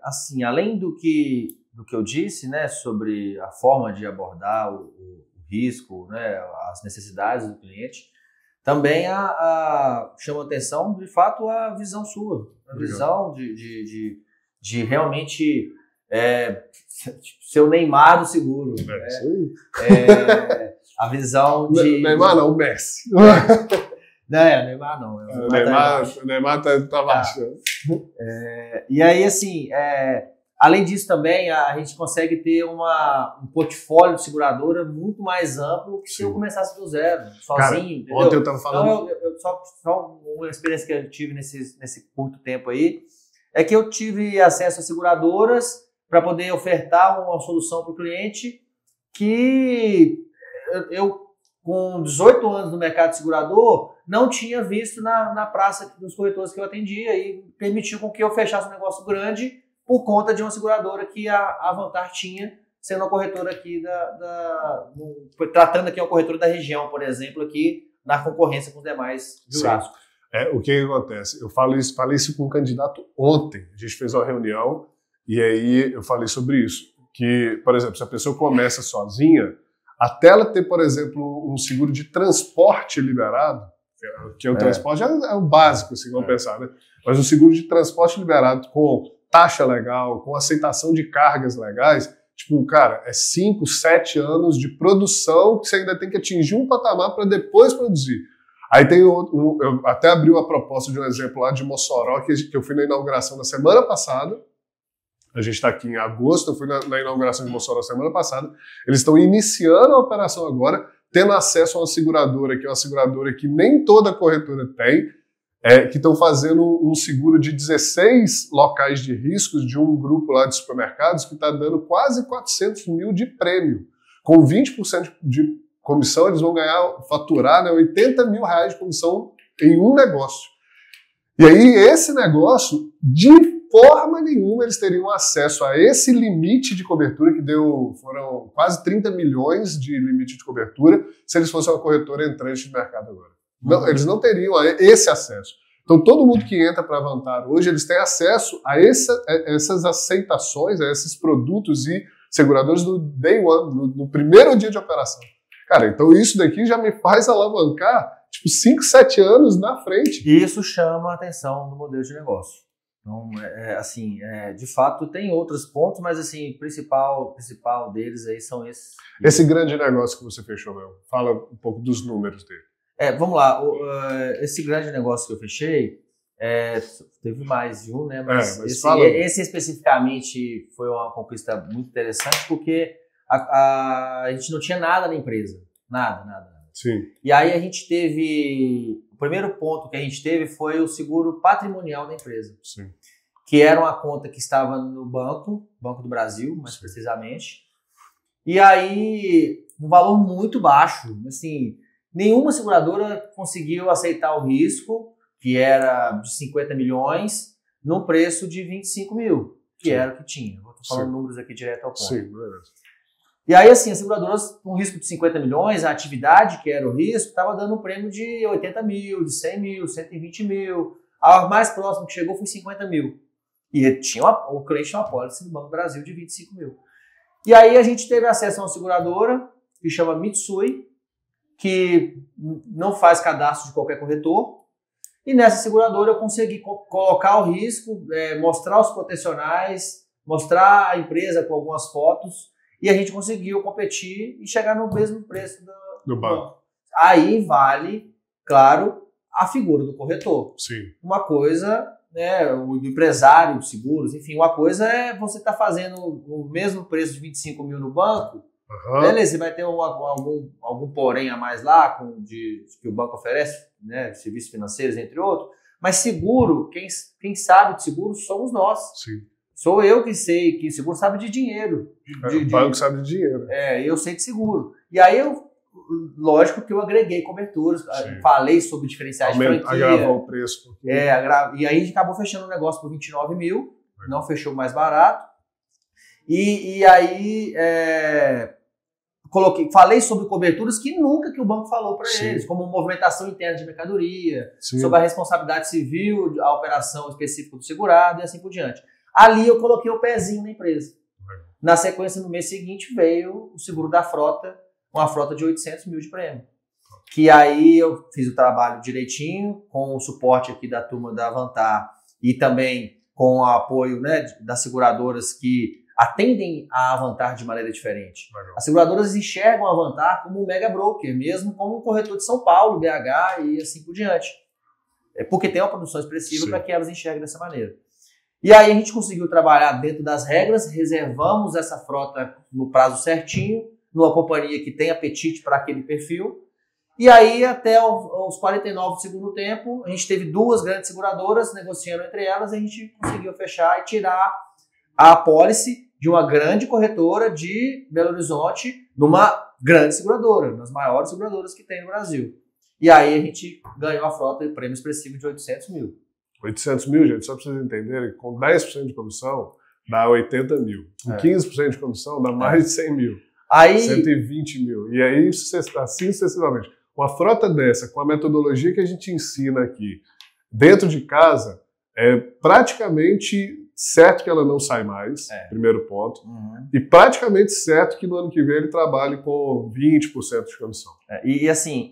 assim, além do que eu disse, né, sobre a forma de abordar o risco, né, as necessidades do cliente, também chama atenção, de fato, a visão sua. A visão de realmente ser o Neymar do seguro. A visão de... Neymar não, o Messi. Neymar não. O Neymar tá baixo. E aí, assim, além disso também, a gente consegue ter um portfólio de seguradora muito mais amplo que se eu começasse do zero, sozinho. Cara, ontem eu tava falando... Então, só uma experiência que eu tive nesse curto tempo aí, é que eu tive acesso a seguradoras para poder ofertar uma solução para o cliente que eu, com 18 anos no mercado de segurador, não tinha visto na praça dos corretores que eu atendia e permitiu com que eu fechasse um negócio grande por conta de uma seguradora que a Avantar tinha, sendo uma corretora aqui tratando aqui uma corretora da região, por exemplo, aqui na concorrência com os demais jurássicos. O que acontece? Eu falei isso com um candidato ontem. A gente fez uma reunião e aí eu falei sobre isso. Que, por exemplo, se a pessoa começa sozinha, até ela ter, por exemplo, um seguro de transporte liberado, que o transporte é o básico, assim, vamos pensar, né? Mas o seguro de transporte liberado com taxa legal, com aceitação de cargas legais, tipo, cara, é 5, 7 anos de produção que você ainda tem que atingir um patamar para depois produzir. Aí tem eu até abri uma proposta de um exemplo lá de Mossoró, que eu fui na inauguração na semana passada. A gente está aqui em agosto, eu fui na inauguração de Mossoró semana passada. Eles estão iniciando a operação agora, tendo acesso a uma seguradora, que é uma seguradora que nem toda corretora tem, que estão fazendo um seguro de 16 locais de riscos de um grupo lá de supermercados que está dando quase 400 mil de prêmio. Com 20% de comissão, eles vão faturar, né, 80 mil reais de comissão em um negócio. E aí, esse negócio, de forma nenhuma, eles teriam acesso a esse limite de cobertura, que foram quase 30 milhões de limite de cobertura, se eles fossem uma corretora entrante de mercado agora. Não, eles não teriam esse acesso. Então, todo mundo que entra para a Avantar hoje, eles têm acesso a essas aceitações, a esses produtos e seguradores do day one, no primeiro dia de operação. Cara, então isso daqui já me faz alavancar, tipo, 5, 7 anos na frente. E isso chama a atenção do modelo de negócio. Então, de fato, tem outros pontos, mas, assim, o principal deles aí são esses. Esse grande negócio que você fechou, meu, fala um pouco dos números dele. Vamos lá. Esse grande negócio que eu fechei, teve mais de um, né? Mas esse especificamente foi uma conquista muito interessante, porque a gente não tinha nada na empresa. Nada. Sim. E aí a gente teve... O primeiro ponto que a gente teve foi o seguro patrimonial da empresa. Sim. Que era uma conta que estava no Banco do Brasil, mais precisamente. E aí, um valor muito baixo. Assim, nenhuma seguradora conseguiu aceitar o risco que era de 50 milhões, num preço de 25 mil, que era o que tinha. Vou falando números aqui direto ao ponto. Sim, beleza. E aí, assim, as seguradoras, com risco de 50 milhões, a atividade, que era o risco, estava dando um prêmio de 80 mil, de 100 mil, 120 mil. A mais próxima que chegou foi 50 mil. E o cliente tinha uma apólice no Banco do Brasil de 25 mil. E aí a gente teve acesso a uma seguradora, que chama Mitsui, que não faz cadastro de qualquer corretor. E nessa seguradora eu consegui colocar o risco, mostrar os protecionais, mostrar a empresa com algumas fotos, e a gente conseguiu competir e chegar no mesmo preço do banco. Aí vale, claro, a figura do corretor. Sim. Uma coisa, né, o empresário de seguros, enfim, uma coisa é você estar fazendo o mesmo preço de 25 mil no banco, beleza, você vai ter algum porém a mais lá que o banco oferece, né, serviços financeiros, entre outros, mas seguro, quem sabe de seguro somos nós. Sim. Sou eu que sei que seguro sabe de dinheiro. O banco sabe de dinheiro. Eu sei de seguro. E aí lógico que eu agreguei coberturas, falei sobre diferenciais de franquia. Agravou o preço. E aí a gente acabou fechando o negócio por 29 mil, não fechou mais barato. E aí falei sobre coberturas que nunca que o banco falou para eles, como movimentação interna de mercadoria, sobre a responsabilidade civil, a operação específica do segurado e assim por diante. Ali eu coloquei o pezinho na empresa. Na sequência, no mês seguinte, veio o seguro da frota, uma frota de 800 mil de prêmio. Que aí eu fiz o trabalho direitinho, com o suporte aqui da turma da Avantar e também com o apoio, né, das seguradoras que atendem a Avantar de maneira diferente. Legal. As seguradoras enxergam a Avantar como um mega broker, mesmo como um corretor de São Paulo, BH e assim por diante. Porque tem uma produção expressiva para que elas enxerguem dessa maneira. E aí a gente conseguiu trabalhar dentro das regras, reservamos essa frota no prazo certinho, numa companhia que tem apetite para aquele perfil. E aí até os 49 do segundo tempo, a gente teve duas grandes seguradoras negociando entre elas e a gente conseguiu fechar e tirar a apólice de uma grande corretora de Belo Horizonte numa grande seguradora, nas maiores seguradoras que tem no Brasil. E aí a gente ganhou a frota de prêmio expressivo de 800 mil. 800 mil, gente, só para vocês entenderem, com 10% de comissão dá 80 mil. Com 15% de comissão dá mais de 100 mil. Aí, 120 mil. E aí, assim sucessivamente. Uma frota dessa, com a metodologia que a gente ensina aqui, dentro de casa, é praticamente certo que ela não sai mais, primeiro ponto. E praticamente certo que no ano que vem ele trabalhe com 20% de comissão. E assim,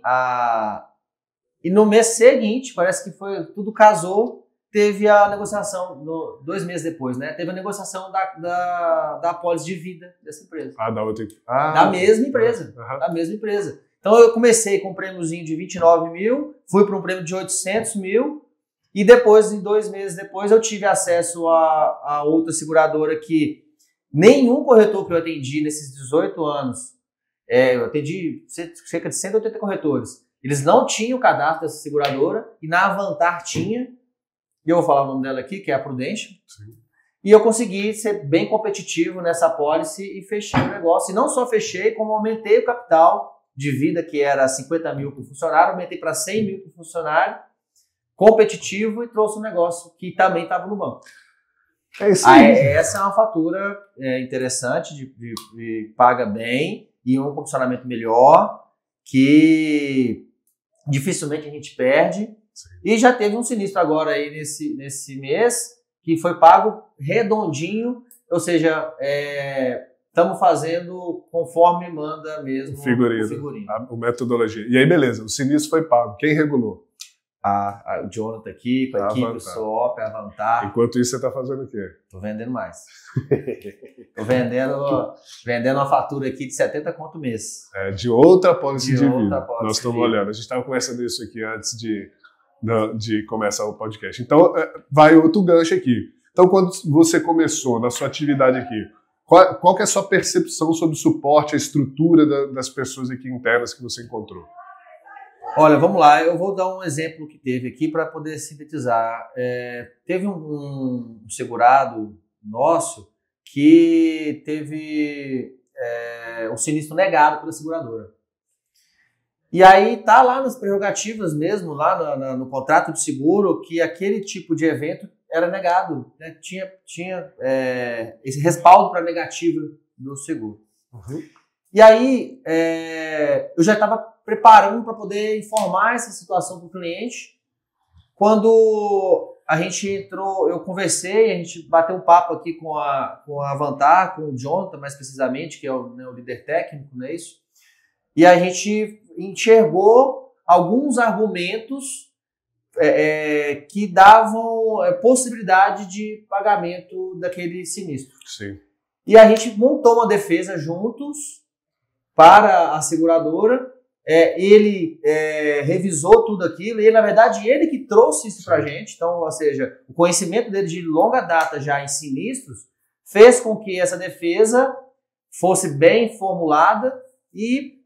e no mês seguinte, parece que tudo casou, teve a negociação, 2 meses depois, né? Teve a negociação da apólice de vida dessa empresa. Da mesma empresa. Da mesma empresa. Então eu comecei com um prêmiozinho de 29 mil, fui para um prêmio de 800 mil, e depois, 2 meses depois, eu tive acesso a outra seguradora que nenhum corretor que eu atendi nesses 18 anos, eu atendi cerca de 180 corretores, eles não tinham o cadastro dessa seguradora, e na Avantar tinha, e eu vou falar o nome dela aqui, que é a Prudential. Sim. E eu consegui ser bem competitivo nessa apólice e fechei o negócio. E não só fechei, como aumentei o capital de vida, que era 50 mil por funcionário, aumentei para 100 mil por funcionário, competitivo, e trouxe um negócio que também estava no banco. É isso aí. Essa é uma fatura interessante, de paga bem, e um comissionamento melhor, que dificilmente a gente perde. Sim. E já teve um sinistro agora aí nesse mês, que foi pago redondinho, ou seja, estamos fazendo conforme manda mesmo o figurino. A metodologia. E aí, beleza, o sinistro foi pago. Quem regulou? O Jonathan aqui, com a equipe, o SOP, a Avantar. Enquanto isso, você está fazendo o quê? Estou vendendo mais. Estou vendendo uma fatura aqui de 70 conto mês. De outra apólice de vida. Nós estamos olhando. A gente estava conversando isso aqui antes de começar o podcast. Então, vai outro gancho aqui. Então, quando você começou na sua atividade aqui, qual que é a sua percepção sobre o suporte, a estrutura das pessoas aqui internas que você encontrou? Olha, vamos lá, eu vou dar um exemplo que teve aqui para poder sintetizar. Teve um segurado nosso que teve o sinistro negado pela seguradora. E aí tá lá nas prerrogativas mesmo, lá no contrato de seguro, que aquele tipo de evento era negado, né? Tinha esse respaldo para negativa do seguro. Uhum. E aí eu já estava preparando para poder informar essa situação para o cliente. Quando a gente entrou, eu conversei, a gente bateu um papo aqui com a Avantar, com o Jonathan, mais precisamente, que é o líder técnico, não é isso? E a gente enxergou alguns argumentos que davam possibilidade de pagamento daquele sinistro. Sim. E a gente montou uma defesa juntos para a seguradora. Ele revisou tudo aquilo e, na verdade, ele que trouxe isso para a gente. Então, ou seja, o conhecimento dele de longa data já em sinistros fez com que essa defesa fosse bem formulada e,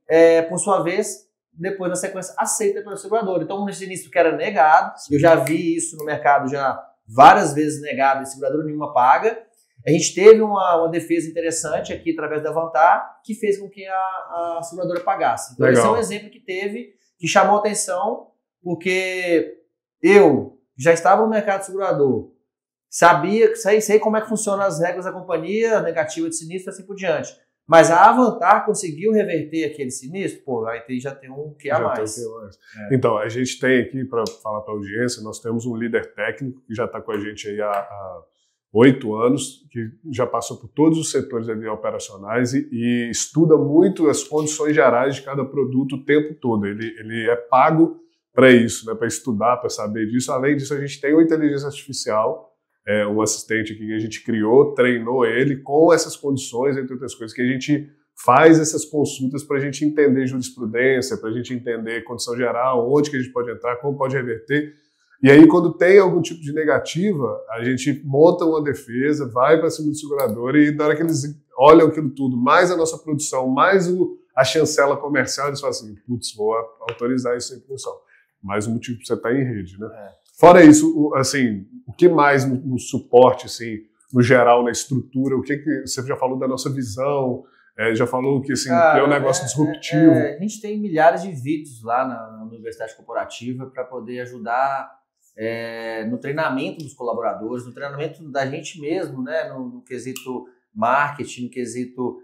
por sua vez, depois, na sequência, aceita pelo segurador. Então, um sinistro que era negado, eu já vi isso no mercado já várias vezes negado, e seguradora nenhuma paga. A gente teve uma defesa interessante aqui, através da Avantar, que fez com que a seguradora pagasse. Então, Legal. esse é um exemplo que teve, que chamou atenção, porque eu já estava no mercado segurador, sei como é que funcionam as regras da companhia, negativa de sinistro e assim por diante. Mas a Avantar conseguiu reverter aquele sinistro, pô, aí já tem um que a mais. Então, a gente tem aqui, para falar para a audiência, nós temos um líder técnico que já está com a gente aí há 8 anos, que já passou por todos os setores ali operacionais e estuda muito as condições gerais de cada produto o tempo todo. Ele é pago para isso, né, para estudar, para saber disso. Além disso, a gente tem uma inteligência artificial, um assistente aqui que a gente criou, treinou ele com essas condições, entre outras coisas, que a gente faz essas consultas para a gente entender jurisprudência, para a gente entender condição geral, onde que a gente pode entrar, como pode reverter. E aí, quando tem algum tipo de negativa, a gente monta uma defesa, vai para cima do segurador e na hora que eles olham aquilo tudo, mais a nossa produção, mais a chancela comercial, eles falam assim, putz, vou autorizar isso aí, produção. Mais um motivo para você estar em rede, né? Fora isso, assim, o que mais no suporte, assim, no geral, na estrutura, o que você já falou da nossa visão, já falou que, assim, que é um negócio disruptivo. A gente tem milhares de vídeos lá na Universidade Corporativa para poder ajudar no treinamento dos colaboradores, no treinamento da gente mesmo, né, no quesito marketing, no quesito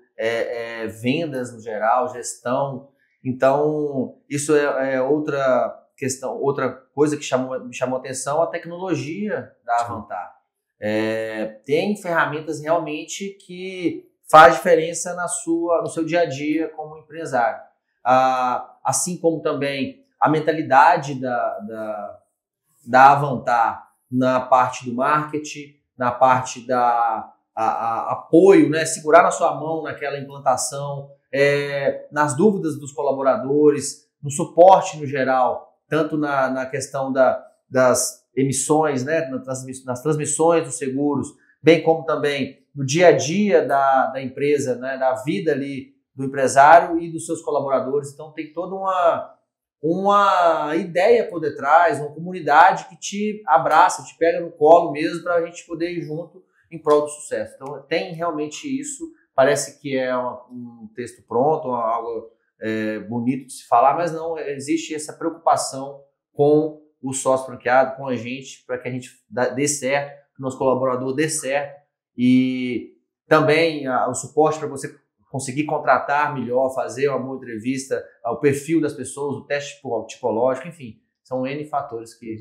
vendas no geral, gestão. Então, isso é outra questão, outra coisa que me chamou atenção, a tecnologia da Avantar. Tem ferramentas realmente que faz diferença no seu dia a dia como empresário. Assim como também a mentalidade da Avantar na parte do marketing, na parte apoio, né? Segurar na sua mão naquela implantação, nas dúvidas dos colaboradores, no suporte no geral, tanto na questão das emissões, né? nas transmissões dos seguros, bem como também no dia a dia da empresa, né? Da vida ali do empresário e dos seus colaboradores. Então tem toda uma ideia por detrás, uma comunidade que te abraça, te pega no colo mesmo para a gente poder ir junto em prol do sucesso. Então tem realmente isso, parece que é um texto pronto, algo bonito de se falar, mas não, existe essa preocupação com o sócio franqueado, com a gente, para que a gente dê certo, que o nosso colaborador dê certo, e também o suporte para você conseguir contratar melhor, fazer uma boa entrevista, o perfil das pessoas, o teste tipológico, enfim, são N fatores que...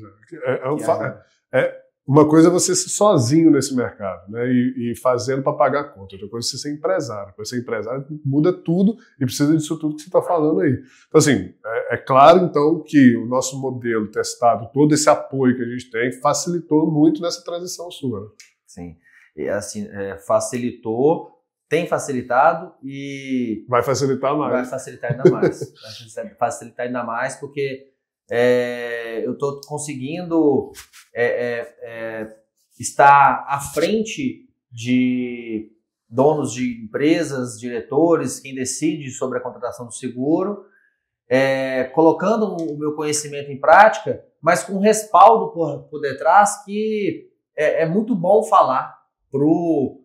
Uma coisa é você ser sozinho nesse mercado, né, e fazendo para pagar a conta. Outra coisa é você ser empresário. Para ser empresário muda tudo e precisa disso tudo que você está falando aí. Então, assim, é claro, então, que o nosso modelo testado, todo esse apoio que a gente tem, facilitou muito nessa transição sua. Né? Sim, e assim, facilitou, tem facilitado e... Vai facilitar mais. Vai facilitar ainda mais. Vai facilitar ainda mais porque eu estou conseguindo estar à frente de donos de empresas, diretores, quem decide sobre a contratação do seguro, colocando o meu conhecimento em prática, mas com respaldo por detrás que é muito bom falar pro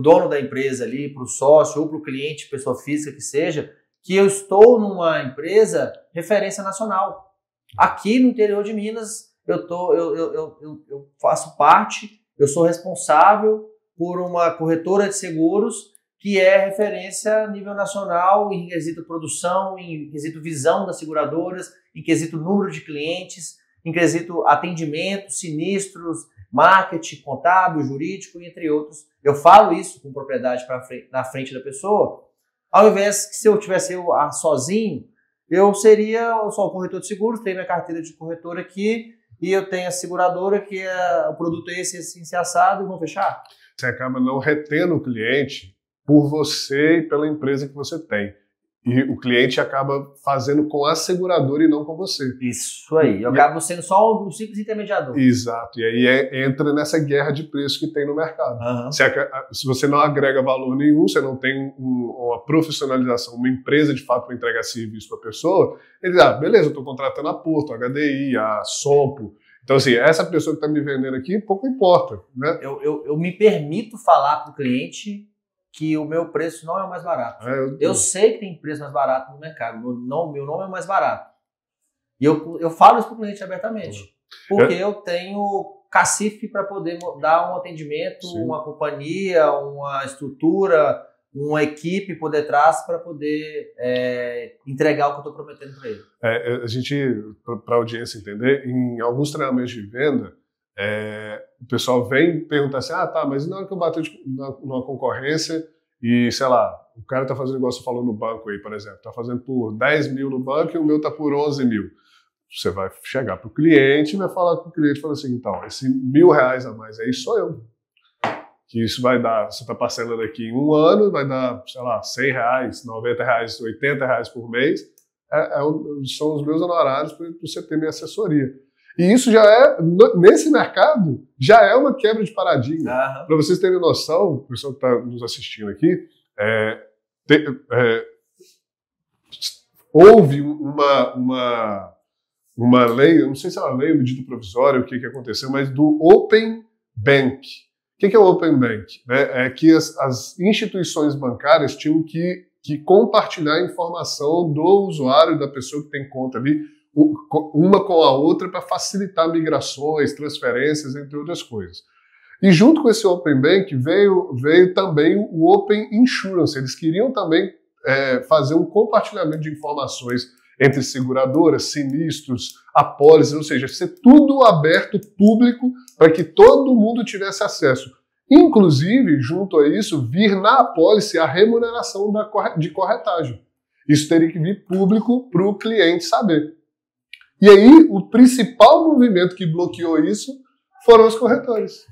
dono da empresa ali, pro sócio ou pro cliente, pessoa física que seja, que eu estou numa empresa referência nacional. Aqui no interior de Minas, eu faço parte, eu sou responsável por uma corretora de seguros que é referência a nível nacional em quesito produção, em quesito visão das seguradoras, em quesito número de clientes, em quesito atendimento, sinistros, marketing, contábil, jurídico, entre outros. Eu falo isso com propriedade na frente da pessoa, ao invés que se eu tivesse sozinho, eu sou o corretor de seguros, tenho minha carteira de corretor aqui e eu tenho a seguradora que o produto é esse, assim, assado e vão fechar. Você acaba não retendo o cliente por você e pela empresa que você tem. E o cliente acaba fazendo com a seguradora e não com você. Isso aí. Eu acabo sendo só um simples intermediador. Exato. E aí entra nessa guerra de preço que tem no mercado. Uhum. Se você não agrega valor nenhum, você não tem uma profissionalização, uma empresa de fato para entregar serviço para a pessoa, ele diz, beleza, eu estou contratando a Porto, a HDI, a Sompo. Então, assim, essa pessoa que está me vendendo aqui, pouco importa, né? Eu me permito falar para o cliente que o meu preço não é o mais barato. Eu sei que tem preço mais barato no mercado, meu nome é o mais barato. E eu falo isso para o cliente abertamente, porque eu tenho cacife para poder dar um atendimento, sim, uma companhia, uma estrutura, uma equipe por detrás para poder entregar o que eu estou prometendo para ele. A gente, para a audiência entender, em alguns treinamentos de venda, o pessoal vem perguntar assim, mas na hora que eu bater numa concorrência e, sei lá, o cara tá fazendo igual você falou no banco aí, por exemplo, tá fazendo por 10 mil no banco e o meu tá por 11 mil. Você vai chegar pro cliente e vai falar com o cliente, fala assim, então, esse R$1.000 a mais aí sou eu. Que isso vai dar, você tá parcelando aqui em um ano, vai dar, sei lá, R$100, R$90, R$80 por mês, são os meus honorários para você ter minha assessoria. E isso já nesse mercado, já é uma quebra de paradigma. Uhum. Para vocês terem noção, o pessoal que está nos assistindo aqui, houve uma lei, eu não sei se é uma lei, um medida provisória, o que aconteceu, mas do Open Bank. O que é o Open Bank? É que as instituições bancárias tinham que compartilhar a informação do usuário, da pessoa que tem conta ali, uma com a outra para facilitar migrações, transferências, entre outras coisas. E junto com esse Open Bank veio também o Open Insurance. Eles queriam também fazer um compartilhamento de informações entre seguradoras, sinistros, apólices, ou seja, ser tudo aberto, público, para que todo mundo tivesse acesso. Inclusive, junto a isso, vir na apólice a remuneração de corretagem. Isso teria que vir público para o cliente saber. E aí, o principal movimento que bloqueou isso foram os corretores.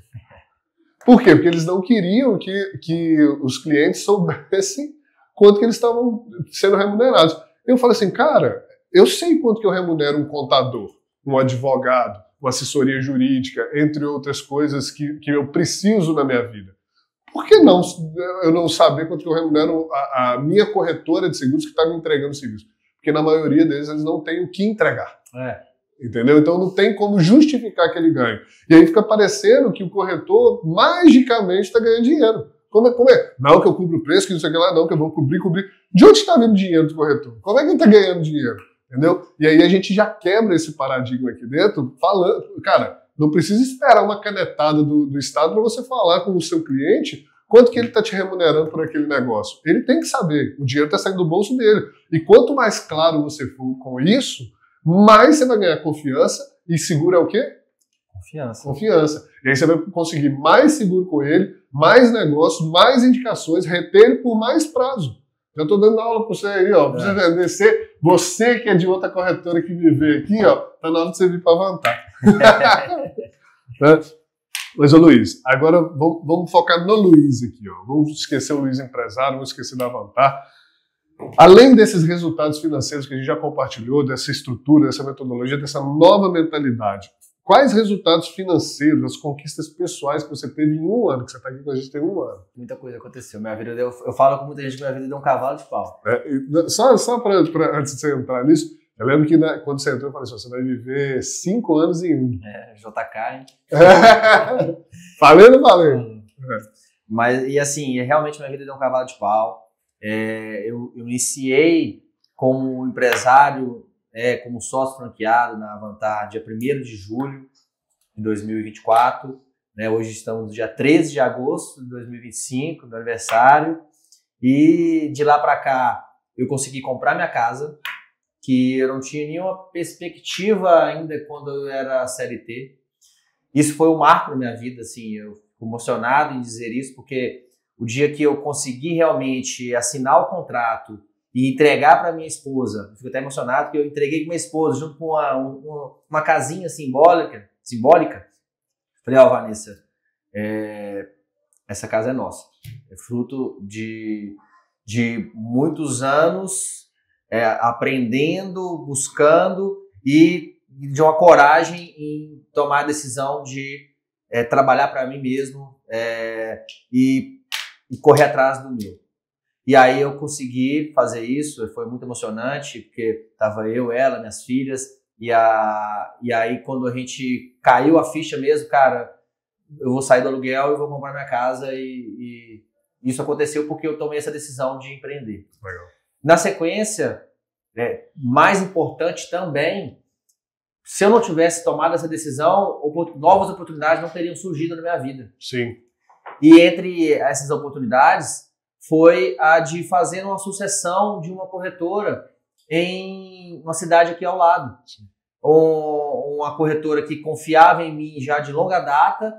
Por quê? Porque eles não queriam que os clientes soubessem quanto que eles estavam sendo remunerados. Eu falei assim, cara, eu sei quanto que eu remunero um contador, um advogado, uma assessoria jurídica, entre outras coisas que eu preciso na minha vida. Por que não eu não saber quanto que eu remunero a minha corretora de seguros que está me entregando serviço? Porque na maioria deles eles não têm o que entregar. Entendeu? Então não tem como justificar aquele ganho. E aí fica parecendo que o corretor magicamente está ganhando dinheiro. Como é? Não que eu cubro o preço, que não sei o que lá, não, que eu vou cobrir. De onde está vindo dinheiro do corretor? Como é que ele está ganhando dinheiro? Entendeu? E aí a gente já quebra esse paradigma aqui dentro, falando, cara, não precisa esperar uma canetada do Estado para você falar com o seu cliente quanto que ele está te remunerando por aquele negócio. Ele tem que saber, o dinheiro está saindo do bolso dele. E quanto mais claro você for com isso, mais você vai ganhar confiança, e seguro é o quê? Confiança. E aí você vai conseguir mais seguro com ele, mais negócios, mais indicações, reter ele por mais prazo. Já estou dando aula para você aí, ó, para você vender. Você que é de outra corretora que me vê aqui, ó, tá na hora de você vir para Avantar. Mas, ô Luiz, agora vamos focar no Luiz aqui, ó. Vamos esquecer o Luiz empresário, vamos esquecer da Avantar. Além desses resultados financeiros que a gente já compartilhou, dessa estrutura, dessa metodologia, dessa nova mentalidade, quais resultados financeiros, as conquistas pessoais que você teve em um ano, que você está aqui com a gente tem um ano? Muita coisa aconteceu. Minha vida eu falo com muita gente que minha vida deu um cavalo de pau. Só para antes de você entrar nisso, eu lembro que quando você entrou, eu falei assim, você vai viver 5 anos em um. JK, hein? Valendo. Mas, e assim, realmente minha vida deu um cavalo de pau. Eu iniciei como empresário, como sócio franqueado na Avantar, dia 1º de julho de 2024. Né? Hoje estamos no dia 13 de agosto de 2025, meu aniversário. E de lá para cá, eu consegui comprar minha casa, que eu não tinha nenhuma perspectiva ainda quando eu era CLT. Isso foi um marco na minha vida, assim, eu fico emocionado em dizer isso, porque o dia que eu consegui realmente assinar o contrato e entregar para minha esposa, eu fico até emocionado que eu entreguei com minha esposa, junto com uma casinha simbólica. Falei, Vanessa, essa casa é nossa. É fruto de muitos anos aprendendo, buscando e de uma coragem em tomar a decisão de trabalhar para mim mesmo e correr atrás do meu. E aí eu consegui fazer isso, foi muito emocionante, porque estava eu, ela, minhas filhas, e aí quando a gente caiu a ficha mesmo, cara, eu vou sair do aluguel e vou comprar minha casa, e isso aconteceu porque eu tomei essa decisão de empreender. Legal. Na sequência, mais importante também, se eu não tivesse tomado essa decisão, novas oportunidades não teriam surgido na minha vida. Sim. E entre essas oportunidades foi a de fazer uma sucessão de uma corretora em uma cidade aqui ao lado. Uma corretora que confiava em mim já de longa data,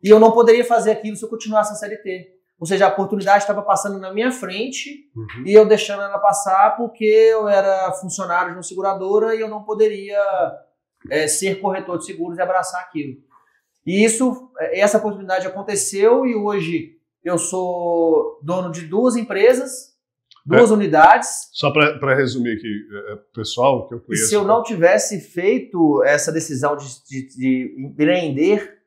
e eu não poderia fazer aquilo se eu continuasse na CLT. Ou seja, a oportunidade estava passando na minha frente, e eu deixando ela passar porque eu era funcionário de uma seguradora e eu não poderia ser corretor de seguros e abraçar aquilo. E essa oportunidade aconteceu, e hoje eu sou dono de 2 empresas, 2 unidades. Só para resumir aqui, pessoal, que eu conheço. E se eu não tivesse feito essa decisão de empreender,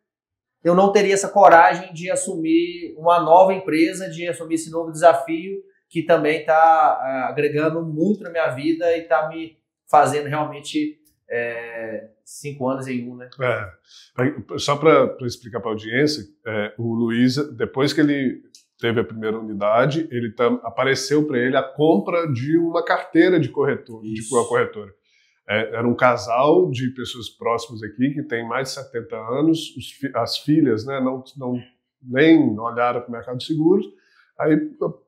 eu não teria essa coragem de assumir uma nova empresa, de assumir esse novo desafio que também está agregando muito na minha vida e está me fazendo realmente 5 anos em um, né? Só para explicar para a audiência, o Luiz, depois que ele teve a primeira unidade, apareceu para ele a compra de uma carteira de corretor, de uma corretora. Era um casal de pessoas próximas aqui que tem mais de 70 anos, as filhas, né, nem olharam para o mercado de seguros. Aí,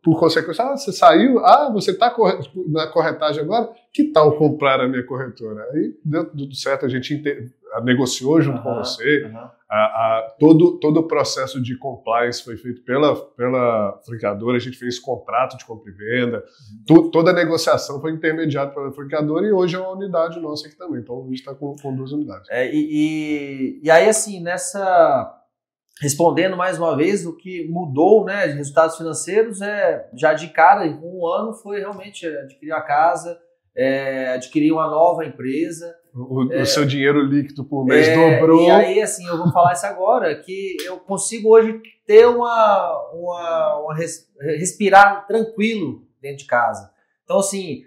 por consequência, você saiu? Você está na corretagem agora? Que tal comprar a minha corretora? Aí deu tudo certo, a gente negociou junto com você. Todo o processo de compliance foi feito pela franqueadora, a gente fez contrato de compra e venda, toda a negociação foi intermediada pela franqueadora, e hoje é uma unidade nossa aqui também. Então a gente está com 2 unidades. E aí, assim, respondendo mais uma vez, o que mudou, né, de resultados financeiros já de cara, em 1 ano, foi realmente adquirir a casa, adquirir uma nova empresa. O seu dinheiro líquido por mês dobrou. E aí, assim, eu vou falar isso agora, que eu consigo hoje ter respirar tranquilo dentro de casa. Então, assim,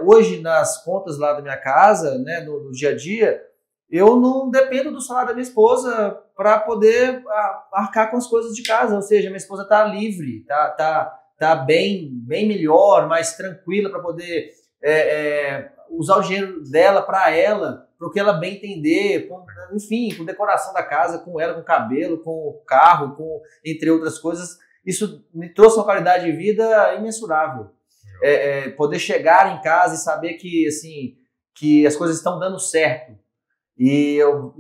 hoje nas contas lá da minha casa, né, no dia a dia, eu não dependo do salário da minha esposa para poder arcar com as coisas de casa. Ou seja, minha esposa está livre, tá bem melhor, mais tranquila para poder usar o dinheiro dela para ela, para o que ela bem entender, enfim, com decoração da casa, com ela, com cabelo, com carro, entre outras coisas. Isso me trouxe uma qualidade de vida imensurável. Poder chegar em casa e saber que, assim, que as coisas estão dando certo. E eu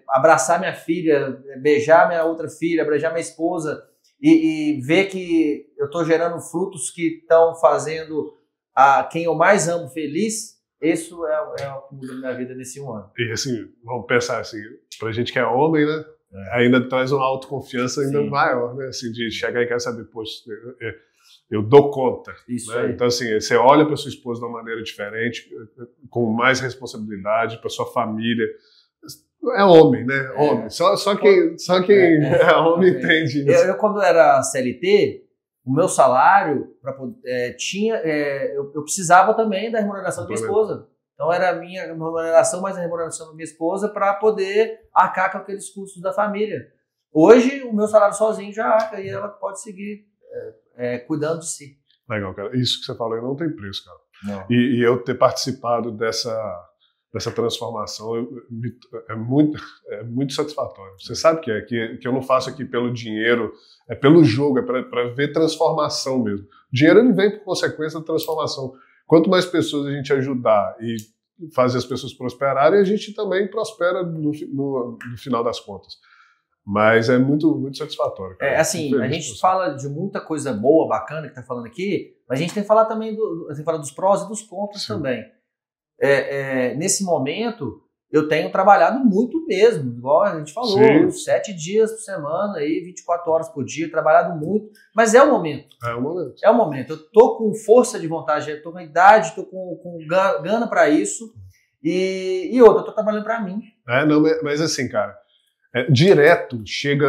abraçar minha filha, beijar minha outra filha, beijar minha esposa e ver que eu estou gerando frutos que estão fazendo a quem eu mais amo feliz. Isso é o que mudou minha vida nesse 1 ano. E assim, vamos pensar assim, pra gente que é homem, né? Ainda traz uma autoconfiança ainda maior, né? Assim, de chegar em casa e saber, poxa, eu dou conta. Isso, né? Então, assim, você olha para sua esposa de uma maneira diferente, com mais responsabilidade, para sua família. É homem, né? Homem. Só quem é homem entende isso. Eu, quando era CLT, o meu salário eu precisava também da remuneração da minha esposa. Então era a minha remuneração mais a remuneração da minha esposa para poder arcar com aqueles custos da família. Hoje o meu salário sozinho já arca e ela pode seguir cuidando de si. Legal, cara. Isso que você falou aí não tem preço, cara. Não. E eu ter participado dessa transformação é muito satisfatório. Você sabe que eu não faço aqui pelo dinheiro, é pelo jogo, é para ver transformação mesmo. O dinheiro ele vem por consequência da transformação. Quanto mais pessoas a gente ajudar e fazer as pessoas prosperarem, a gente também prospera no final das contas. Mas é muito satisfatório. Cara. Assim, a gente fala de muita coisa boa, bacana que tá falando aqui, mas a gente tem que falar também dos prós e dos contras. Sim. Também. Nesse momento, eu tenho trabalhado muito mesmo, igual a gente falou, sim. 7 dias por semana, aí, 24 horas por dia, trabalhado muito, mas é o momento. É o momento. É o momento. Eu tô com força de vontade, eu tô com idade, tô com gana para isso, e outra, eu tô trabalhando para mim. Não, mas assim, cara, direto chega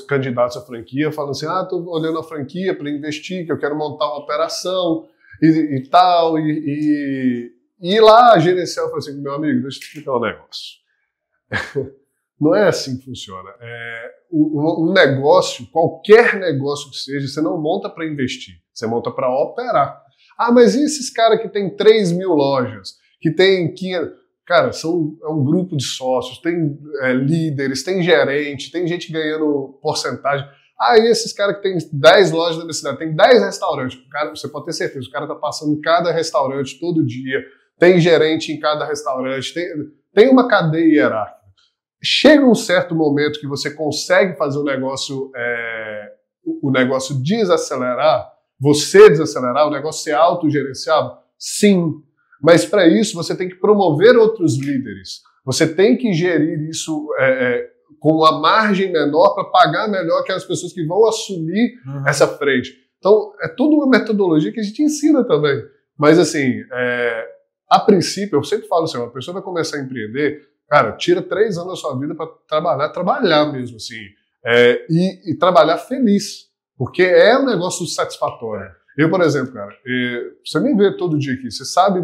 candidatos à franquia falando assim, tô olhando a franquia para investir, que eu quero montar uma operação e tal, e lá gerenciar, eu falo assim, meu amigo, deixa eu te explicar um negócio. Não é assim que funciona. Um negócio, qualquer negócio que seja, você não monta para investir, você monta para operar. Mas e esses caras que tem 3.000 lojas, que tem 500... Cara, é um grupo de sócios, tem líderes, tem gerente, tem gente ganhando porcentagem. E esses caras que tem 10 lojas na minha cidade, tem 10 restaurantes. Cara, você pode ter certeza, o cara tá passando em cada restaurante todo dia, tem gerente em cada restaurante, tem uma cadeia hierárquica. Chega um certo momento que você consegue fazer o negócio desacelerar, você desacelerar, o negócio ser autogerenciável? Sim. Mas para isso você tem que promover outros líderes. Você tem que gerir isso com uma margem menor para pagar melhor aquelas pessoas que vão assumir essa frente. Então, é tudo uma metodologia que a gente ensina também. Mas assim, a princípio, eu sempre falo assim, uma pessoa vai começar a empreender, cara, tira 3 anos da sua vida para trabalhar mesmo, assim, e trabalhar feliz, porque é um negócio satisfatório. Eu, por exemplo, cara, você me vê todo dia aqui, você sabe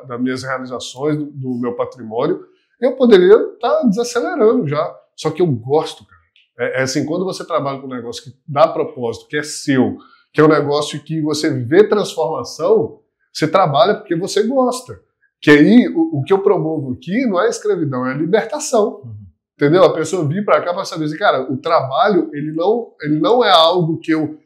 das minhas realizações, do meu patrimônio, eu poderia estar desacelerando já, só que eu gosto, cara. Assim, quando você trabalha com um negócio que dá propósito, que é seu, que é um negócio que você vê transformação, você trabalha porque você gosta. Que aí, o que eu promovo aqui não é escravidão, é libertação. Entendeu? A pessoa vir para cá para saber assim, cara, o trabalho, ele não é algo que eu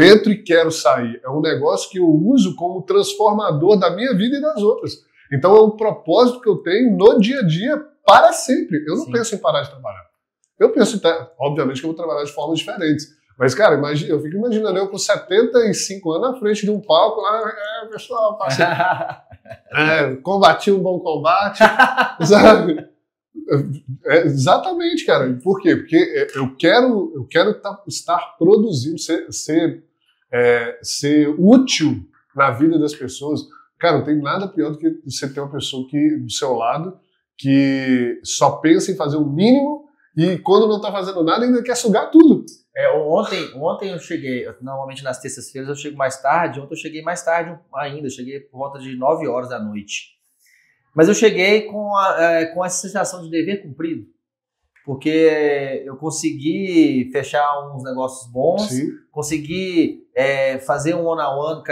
entro e quero sair. É um negócio que eu uso como transformador da minha vida e das outras. Então é um propósito que eu tenho no dia a dia para sempre. Eu não Sim. penso em parar de trabalhar. Eu penso, obviamente, que eu vou trabalhar de formas diferentes. Mas, cara, eu fico imaginando eu com 75 anos na frente de um palco, lá, pessoal, combati um bom combate, sabe? Exatamente, cara. Por quê? Porque eu quero estar produzindo, ser útil na vida das pessoas. Cara, não tem nada pior do que você ter uma pessoa do seu lado que só pensa em fazer o mínimo e quando não tá fazendo nada ainda quer sugar tudo. Ontem eu cheguei, normalmente nas terças-feiras eu chego mais tarde, ontem eu cheguei mais tarde ainda, eu cheguei por volta de 9 horas da noite. Mas eu cheguei com essa sensação de dever cumprido, porque eu consegui fechar uns negócios bons, Sim. consegui fazer um one-on-one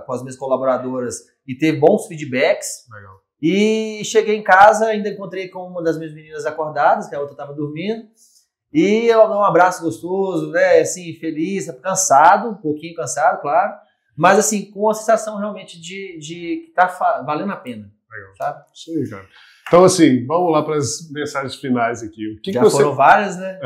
com as minhas colaboradoras e ter bons feedbacks. Legal. E cheguei em casa, ainda encontrei com uma das minhas meninas acordadas, que a outra estava dormindo, e eu dei um abraço gostoso, né, assim, feliz, cansado, um pouquinho cansado, claro, mas assim, com a sensação realmente de que tá valendo a pena. Legal. Sabe? Isso aí, cara. Então, assim, vamos lá para as mensagens finais aqui. Foram várias, né?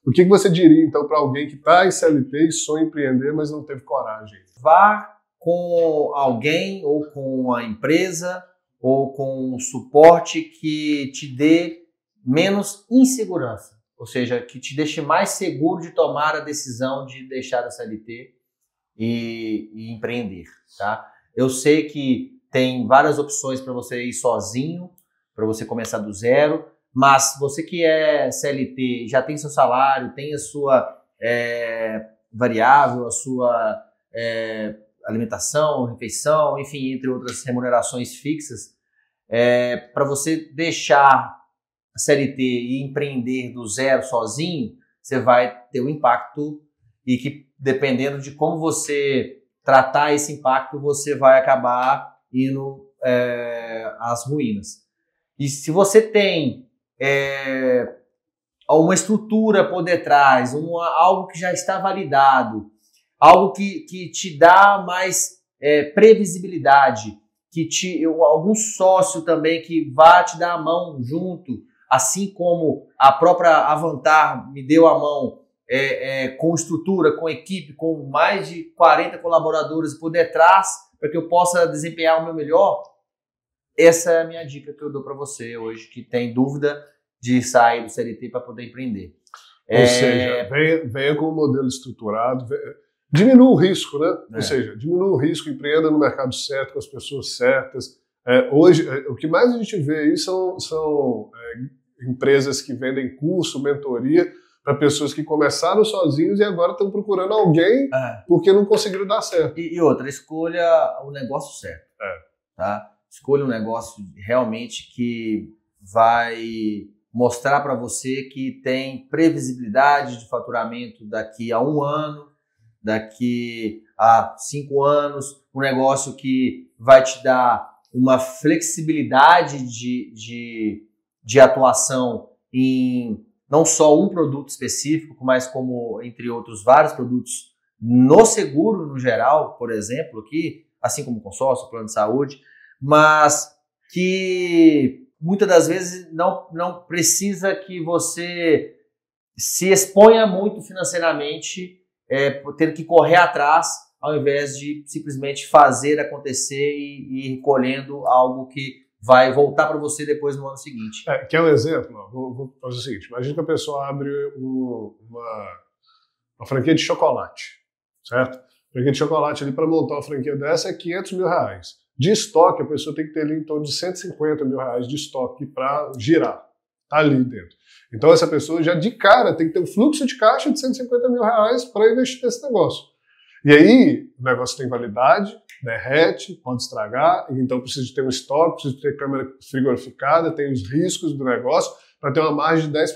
O que você diria, então, para alguém que está em CLT e sonha empreender, mas não teve coragem? Vá com alguém, ou com a empresa, ou com um suporte que te dê menos insegurança. Ou seja, que te deixe mais seguro de tomar a decisão de deixar a CLT e empreender. Tá? Eu sei que tem várias opções para você ir sozinho, para você começar do zero, mas você que é CLT, já tem seu salário, tem a sua variável, a sua alimentação, refeição, enfim, entre outras remunerações fixas, para você deixar a CLT e empreender do zero sozinho, você vai ter um impacto e que dependendo de como você tratar esse impacto, você vai acabar indo às ruínas. E se você tem uma estrutura por detrás, algo que já está validado, algo que te dá mais previsibilidade, algum sócio também que vá te dar a mão junto, assim como a própria Avantar me deu a mão com estrutura, com equipe, com mais de 40 colaboradores por detrás, para que eu possa desempenhar o meu melhor. Essa é a minha dica que eu dou para você hoje, que tem dúvida de sair do CLT para poder empreender. Ou seja, venha com um modelo estruturado, diminua o risco, né? Ou seja, diminua o risco, empreenda no mercado certo, com as pessoas certas. Hoje, o que mais a gente vê aí são empresas que vendem curso, mentoria, para pessoas que começaram sozinhos e agora estão procurando alguém porque não conseguiram dar certo. E outra, escolha o negócio certo. Tá? Escolha um negócio realmente que vai mostrar para você que tem previsibilidade de faturamento daqui a 1 ano, daqui a 5 anos, um negócio que vai te dar uma flexibilidade de atuação em não só um produto específico, mas como, entre outros, vários produtos no seguro, no geral, por exemplo, aqui, assim como consórcio, plano de saúde, mas que muitas das vezes não precisa que você se exponha muito financeiramente, tendo que correr atrás, ao invés de simplesmente fazer acontecer e ir colhendo algo que vai voltar para você depois no ano seguinte. Quer um exemplo? Vou fazer o seguinte, imagina que a pessoa abre uma franquia de chocolate, certo? A franquia de chocolate ali, para montar uma franquia dessa é R$500 mil. De estoque, a pessoa tem que ter ali em torno de R$150 mil de estoque para girar. Tá ali dentro. Então essa pessoa já de cara tem que ter um fluxo de caixa de R$150 mil para investir nesse negócio. E aí o negócio tem validade, derrete, pode estragar, então precisa de ter um estoque, precisa de ter câmera frigorificada, tem os riscos do negócio para ter uma margem de 10%.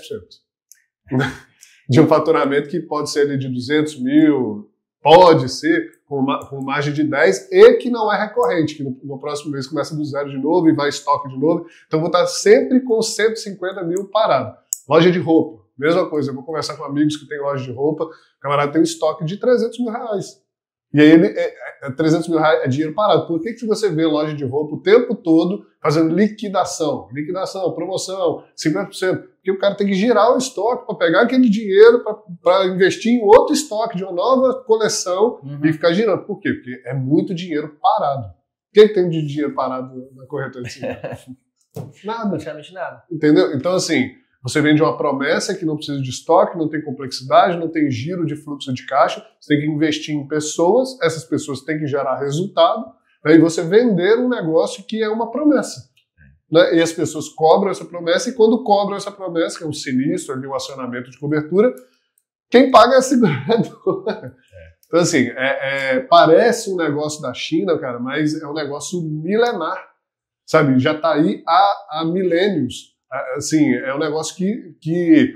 De um faturamento que pode ser ali de 200 mil, pode ser com margem de 10% e que não é recorrente, que no próximo mês começa do zero de novo e vai estoque de novo. Então vou estar sempre com 150 mil parado. Loja de roupa, mesma coisa, eu vou conversar com amigos que têm loja de roupa, o camarada tem um estoque de R$300 mil. E aí 300 mil é dinheiro parado. Por que você vê loja de roupa o tempo todo fazendo liquidação, promoção, 50%? Porque o cara tem que girar o estoque para pegar aquele dinheiro para investir em outro estoque de uma nova coleção e ficar girando. Por quê? Porque é muito dinheiro parado. Quem tem de dinheiro parado na corretora de seguros? Nada. Praticamente nada. Entendeu? Então, assim, você vende uma promessa que não precisa de estoque, não tem complexidade, não tem giro de fluxo de caixa, você tem que investir em pessoas, essas pessoas têm que gerar resultado, né, e você vender um negócio que é uma promessa. Né, e as pessoas cobram essa promessa, e quando cobram essa promessa, que é um sinistro, ali, um acionamento de cobertura, quem paga é a seguradora. Então, assim, parece um negócio da China, cara, mas é um negócio milenar, sabe? Já está aí há milênios. Assim, é um negócio que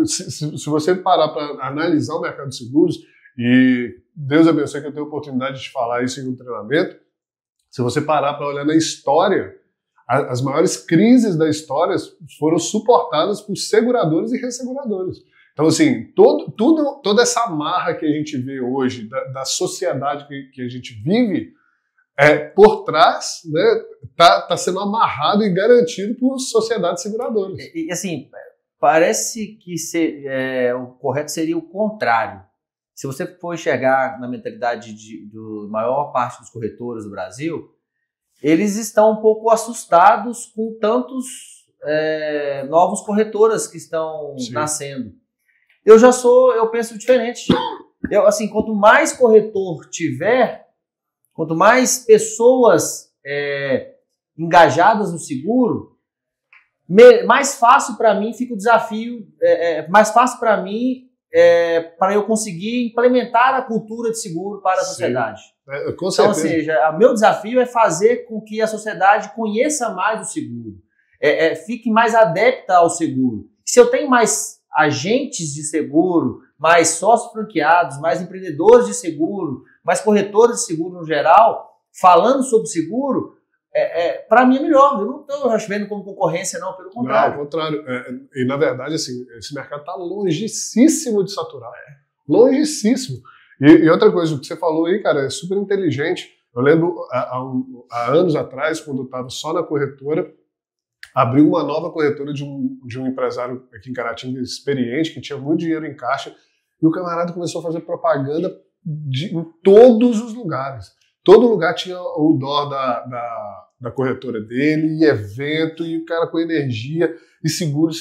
se você parar para analisar o mercado de seguros, e Deus abençoe que eu tenho a oportunidade de falar isso em um treinamento, se você parar para olhar na história, as maiores crises da história foram suportadas por seguradores e resseguradores. Então, assim, toda essa amarra que a gente vê hoje da sociedade que a gente vive, por trás, né, tá sendo amarrado e garantido por sociedades seguradoras. E assim, parece que o correto seria o contrário. Se você for enxergar na mentalidade da maior parte dos corretores do Brasil, eles estão um pouco assustados com tantos novos corretoras que estão nascendo. Eu penso diferente. Assim, quanto mais corretor tiver, quanto mais pessoas engajadas no seguro, mais fácil para mim fica o desafio, mais fácil para mim para eu conseguir implementar a cultura de seguro para a sociedade. Com certeza. Então, ou seja, o meu desafio é fazer com que a sociedade conheça mais o seguro, fique mais adepta ao seguro. Se eu tenho mais agentes de seguro, mais sócios franqueados, mais empreendedores de seguro, mais corretores de seguro no geral, falando sobre seguro, para mim é melhor. Eu não estou vendo como concorrência, não, pelo contrário. Não, ao contrário. E na verdade, assim, esse mercado está longíssimo de saturar. Longíssimo. E outra coisa, o que você falou aí, cara, é super inteligente. Eu lembro, há anos atrás, quando eu estava só na corretora, abriu uma nova corretora de um empresário aqui em Caratinga experiente, que tinha muito dinheiro em caixa, e o camarada começou a fazer propaganda em todos os lugares. Todo lugar tinha o outdoor da corretora dele, e evento, e o cara com energia, e seguro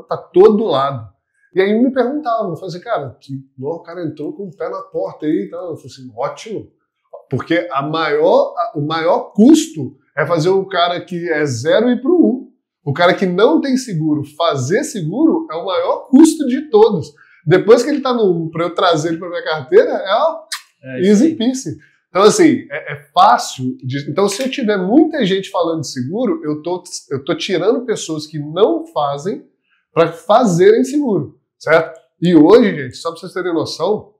para todo lado. E aí me perguntavam, eu falei assim, cara, o cara entrou com o pé na porta aí e tal. Eu falei assim, ótimo, porque o maior custo é fazer o cara que é 0 ir para o 1. O cara que não tem seguro, fazer seguro é o maior custo de todos. Depois que ele está no 1, para eu trazer ele para minha carteira, easy peasy. Então, assim, é fácil. Então, se eu tiver muita gente falando de seguro, eu tô tirando pessoas que não fazem para fazerem seguro, certo? E hoje, gente, só para vocês terem noção,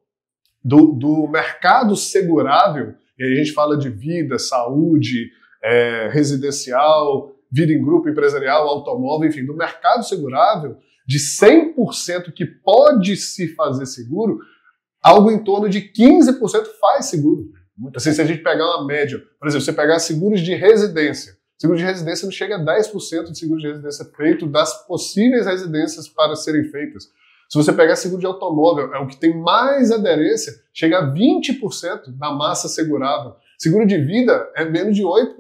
do mercado segurável, e aí a gente fala de vida, saúde, residencial, vida em grupo, empresarial, automóvel, enfim, do mercado segurável, de 100% que pode se fazer seguro, algo em torno de 15% faz seguro. Assim, se a gente pegar uma média, por exemplo, você pegar seguros de residência, seguro de residência não chega a 10% de seguro de residência feito das possíveis residências para serem feitas. Se você pegar seguro de automóvel, é o que tem mais aderência, chega a 20% da massa segurável. Seguro de vida é menos de 8%.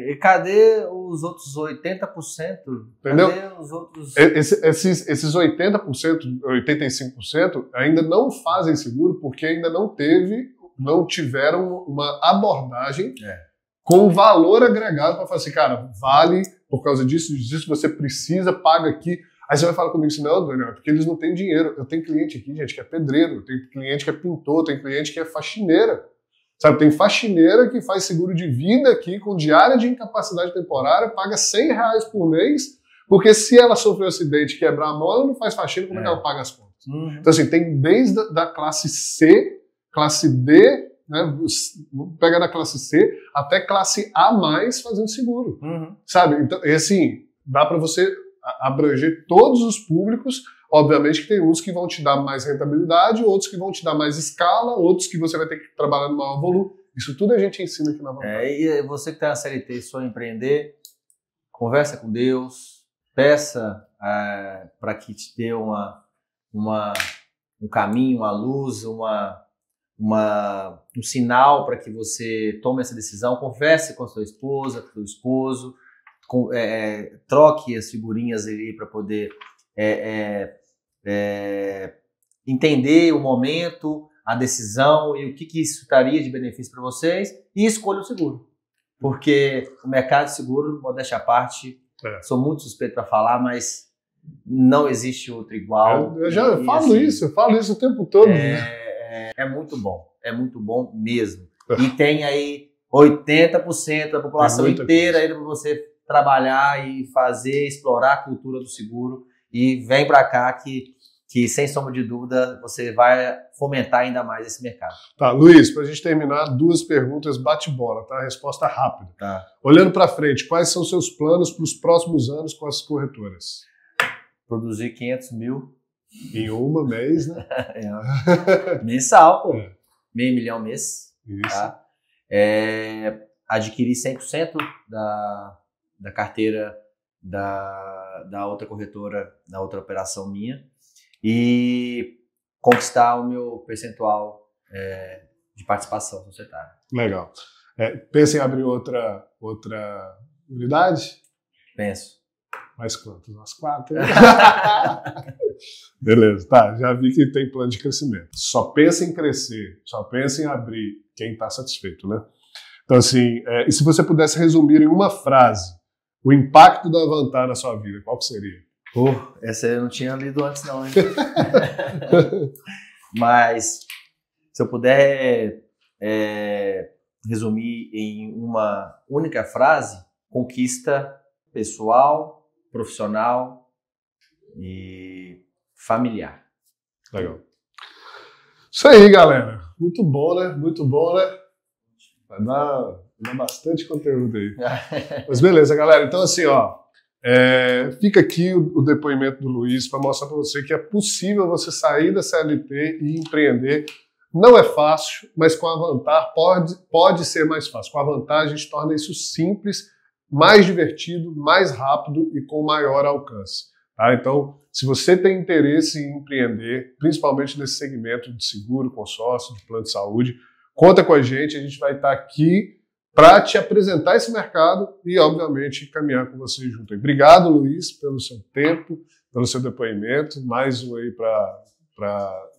E cadê os outros 80%? Entendeu? Cadê os outros... Esses 80%, 85% ainda não fazem seguro porque ainda não tiveram uma abordagem com valor agregado para falar assim, cara, vale por causa disso, você precisa, paga aqui. Aí você vai falar comigo assim, não, Daniel, porque eles não têm dinheiro. Eu tenho cliente aqui, gente, que é pedreiro, eu tenho cliente que é pintor, tem cliente que é faxineira. Sabe, tem faxineira que faz seguro de vida aqui com diária de incapacidade temporária, paga R$100 por mês, porque se ela sofrer um acidente e quebrar a mão, ela não faz faxina, como é que ela paga as contas? Então, assim, tem desde da classe C, classe D, né, pega da classe C até classe A+, fazendo seguro. Sabe? Então, e assim, dá para você abranger todos os públicos. Obviamente que tem uns que vão te dar mais rentabilidade, outros que vão te dar mais escala, outros que você vai ter que trabalhar no maior volume. Isso tudo a gente ensina aqui na Vantagem. E você que está na CLT e sonha empreender, conversa com Deus, peça para que te dê um caminho, uma luz, um sinal para que você tome essa decisão. Converse com a sua esposa, com o seu esposo, troque as figurinhas ali para poder entender o momento, a decisão e o que isso traria de benefício para vocês, e escolha o seguro. Porque o mercado de seguro, modéstia à parte, sou muito suspeito para falar, mas não existe outro igual. Eu falo isso o tempo todo. É muito bom mesmo. E tem aí 80% da população inteira aí para você trabalhar e fazer, explorar a cultura do seguro, e vem para cá que sem sombra de dúvida você vai fomentar ainda mais esse mercado. Tá, Luiz, para a gente terminar, 2 perguntas bate-bola, tá? Resposta rápida. Tá. Olhando para frente, quais são seus planos para os próximos anos com as corretoras? Produzir 500 mil. Em um mês, né? Mensal, pô. Meio milhão mês. Isso. Tá? Adquirir 100% da carteira da outra corretora, da outra operação minha, e conquistar o meu percentual de participação societária. Legal. Pensa em abrir outra unidade? Penso. Mais quantas? Umas 4? Beleza, tá. Já vi que tem plano de crescimento. Só pensa em crescer, só pensa em abrir quem está satisfeito, né? Então, assim, e se você pudesse resumir em uma frase o impacto da Avantar na sua vida, qual que seria? Essa eu não tinha lido antes não, hein? Mas se eu puder resumir em uma única frase, conquista pessoal, profissional e familiar. Legal. Isso aí, galera. Muito bom, né? Muito bom, né? Vai dar bastante conteúdo aí. Mas beleza, galera. Então, assim, ó, fica aqui o depoimento do Luiz para mostrar para você que é possível você sair da CLT e empreender. Não é fácil, mas com a Avantar pode ser mais fácil. Com a Avantar a gente torna isso simples, mais divertido, mais rápido e com maior alcance. Tá? Então, se você tem interesse em empreender, principalmente nesse segmento de seguro, consórcio, de plano de saúde, conta com a gente vai estar aqui para te apresentar esse mercado e, obviamente, caminhar com você junto. Obrigado, Luiz, pelo seu tempo, pelo seu depoimento. Mais um aí para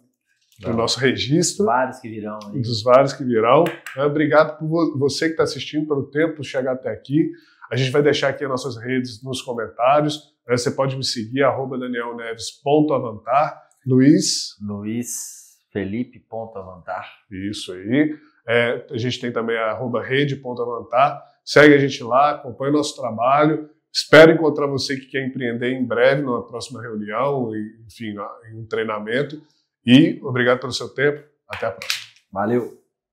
o nosso registro. Vários que virão aí. Dos vários que virão. Obrigado por você que está assistindo, pelo tempo, por chegar até aqui. A gente vai deixar aqui as nossas redes nos comentários. Você pode me seguir, @danielneves.avantar. Luiz Felipe.avantar. Isso aí. A gente tem também a @rede.avantar. Segue a gente lá, acompanha o nosso trabalho. Espero encontrar você que quer empreender em breve, numa próxima reunião, enfim, em um treinamento. E obrigado pelo seu tempo. Até a próxima. Valeu.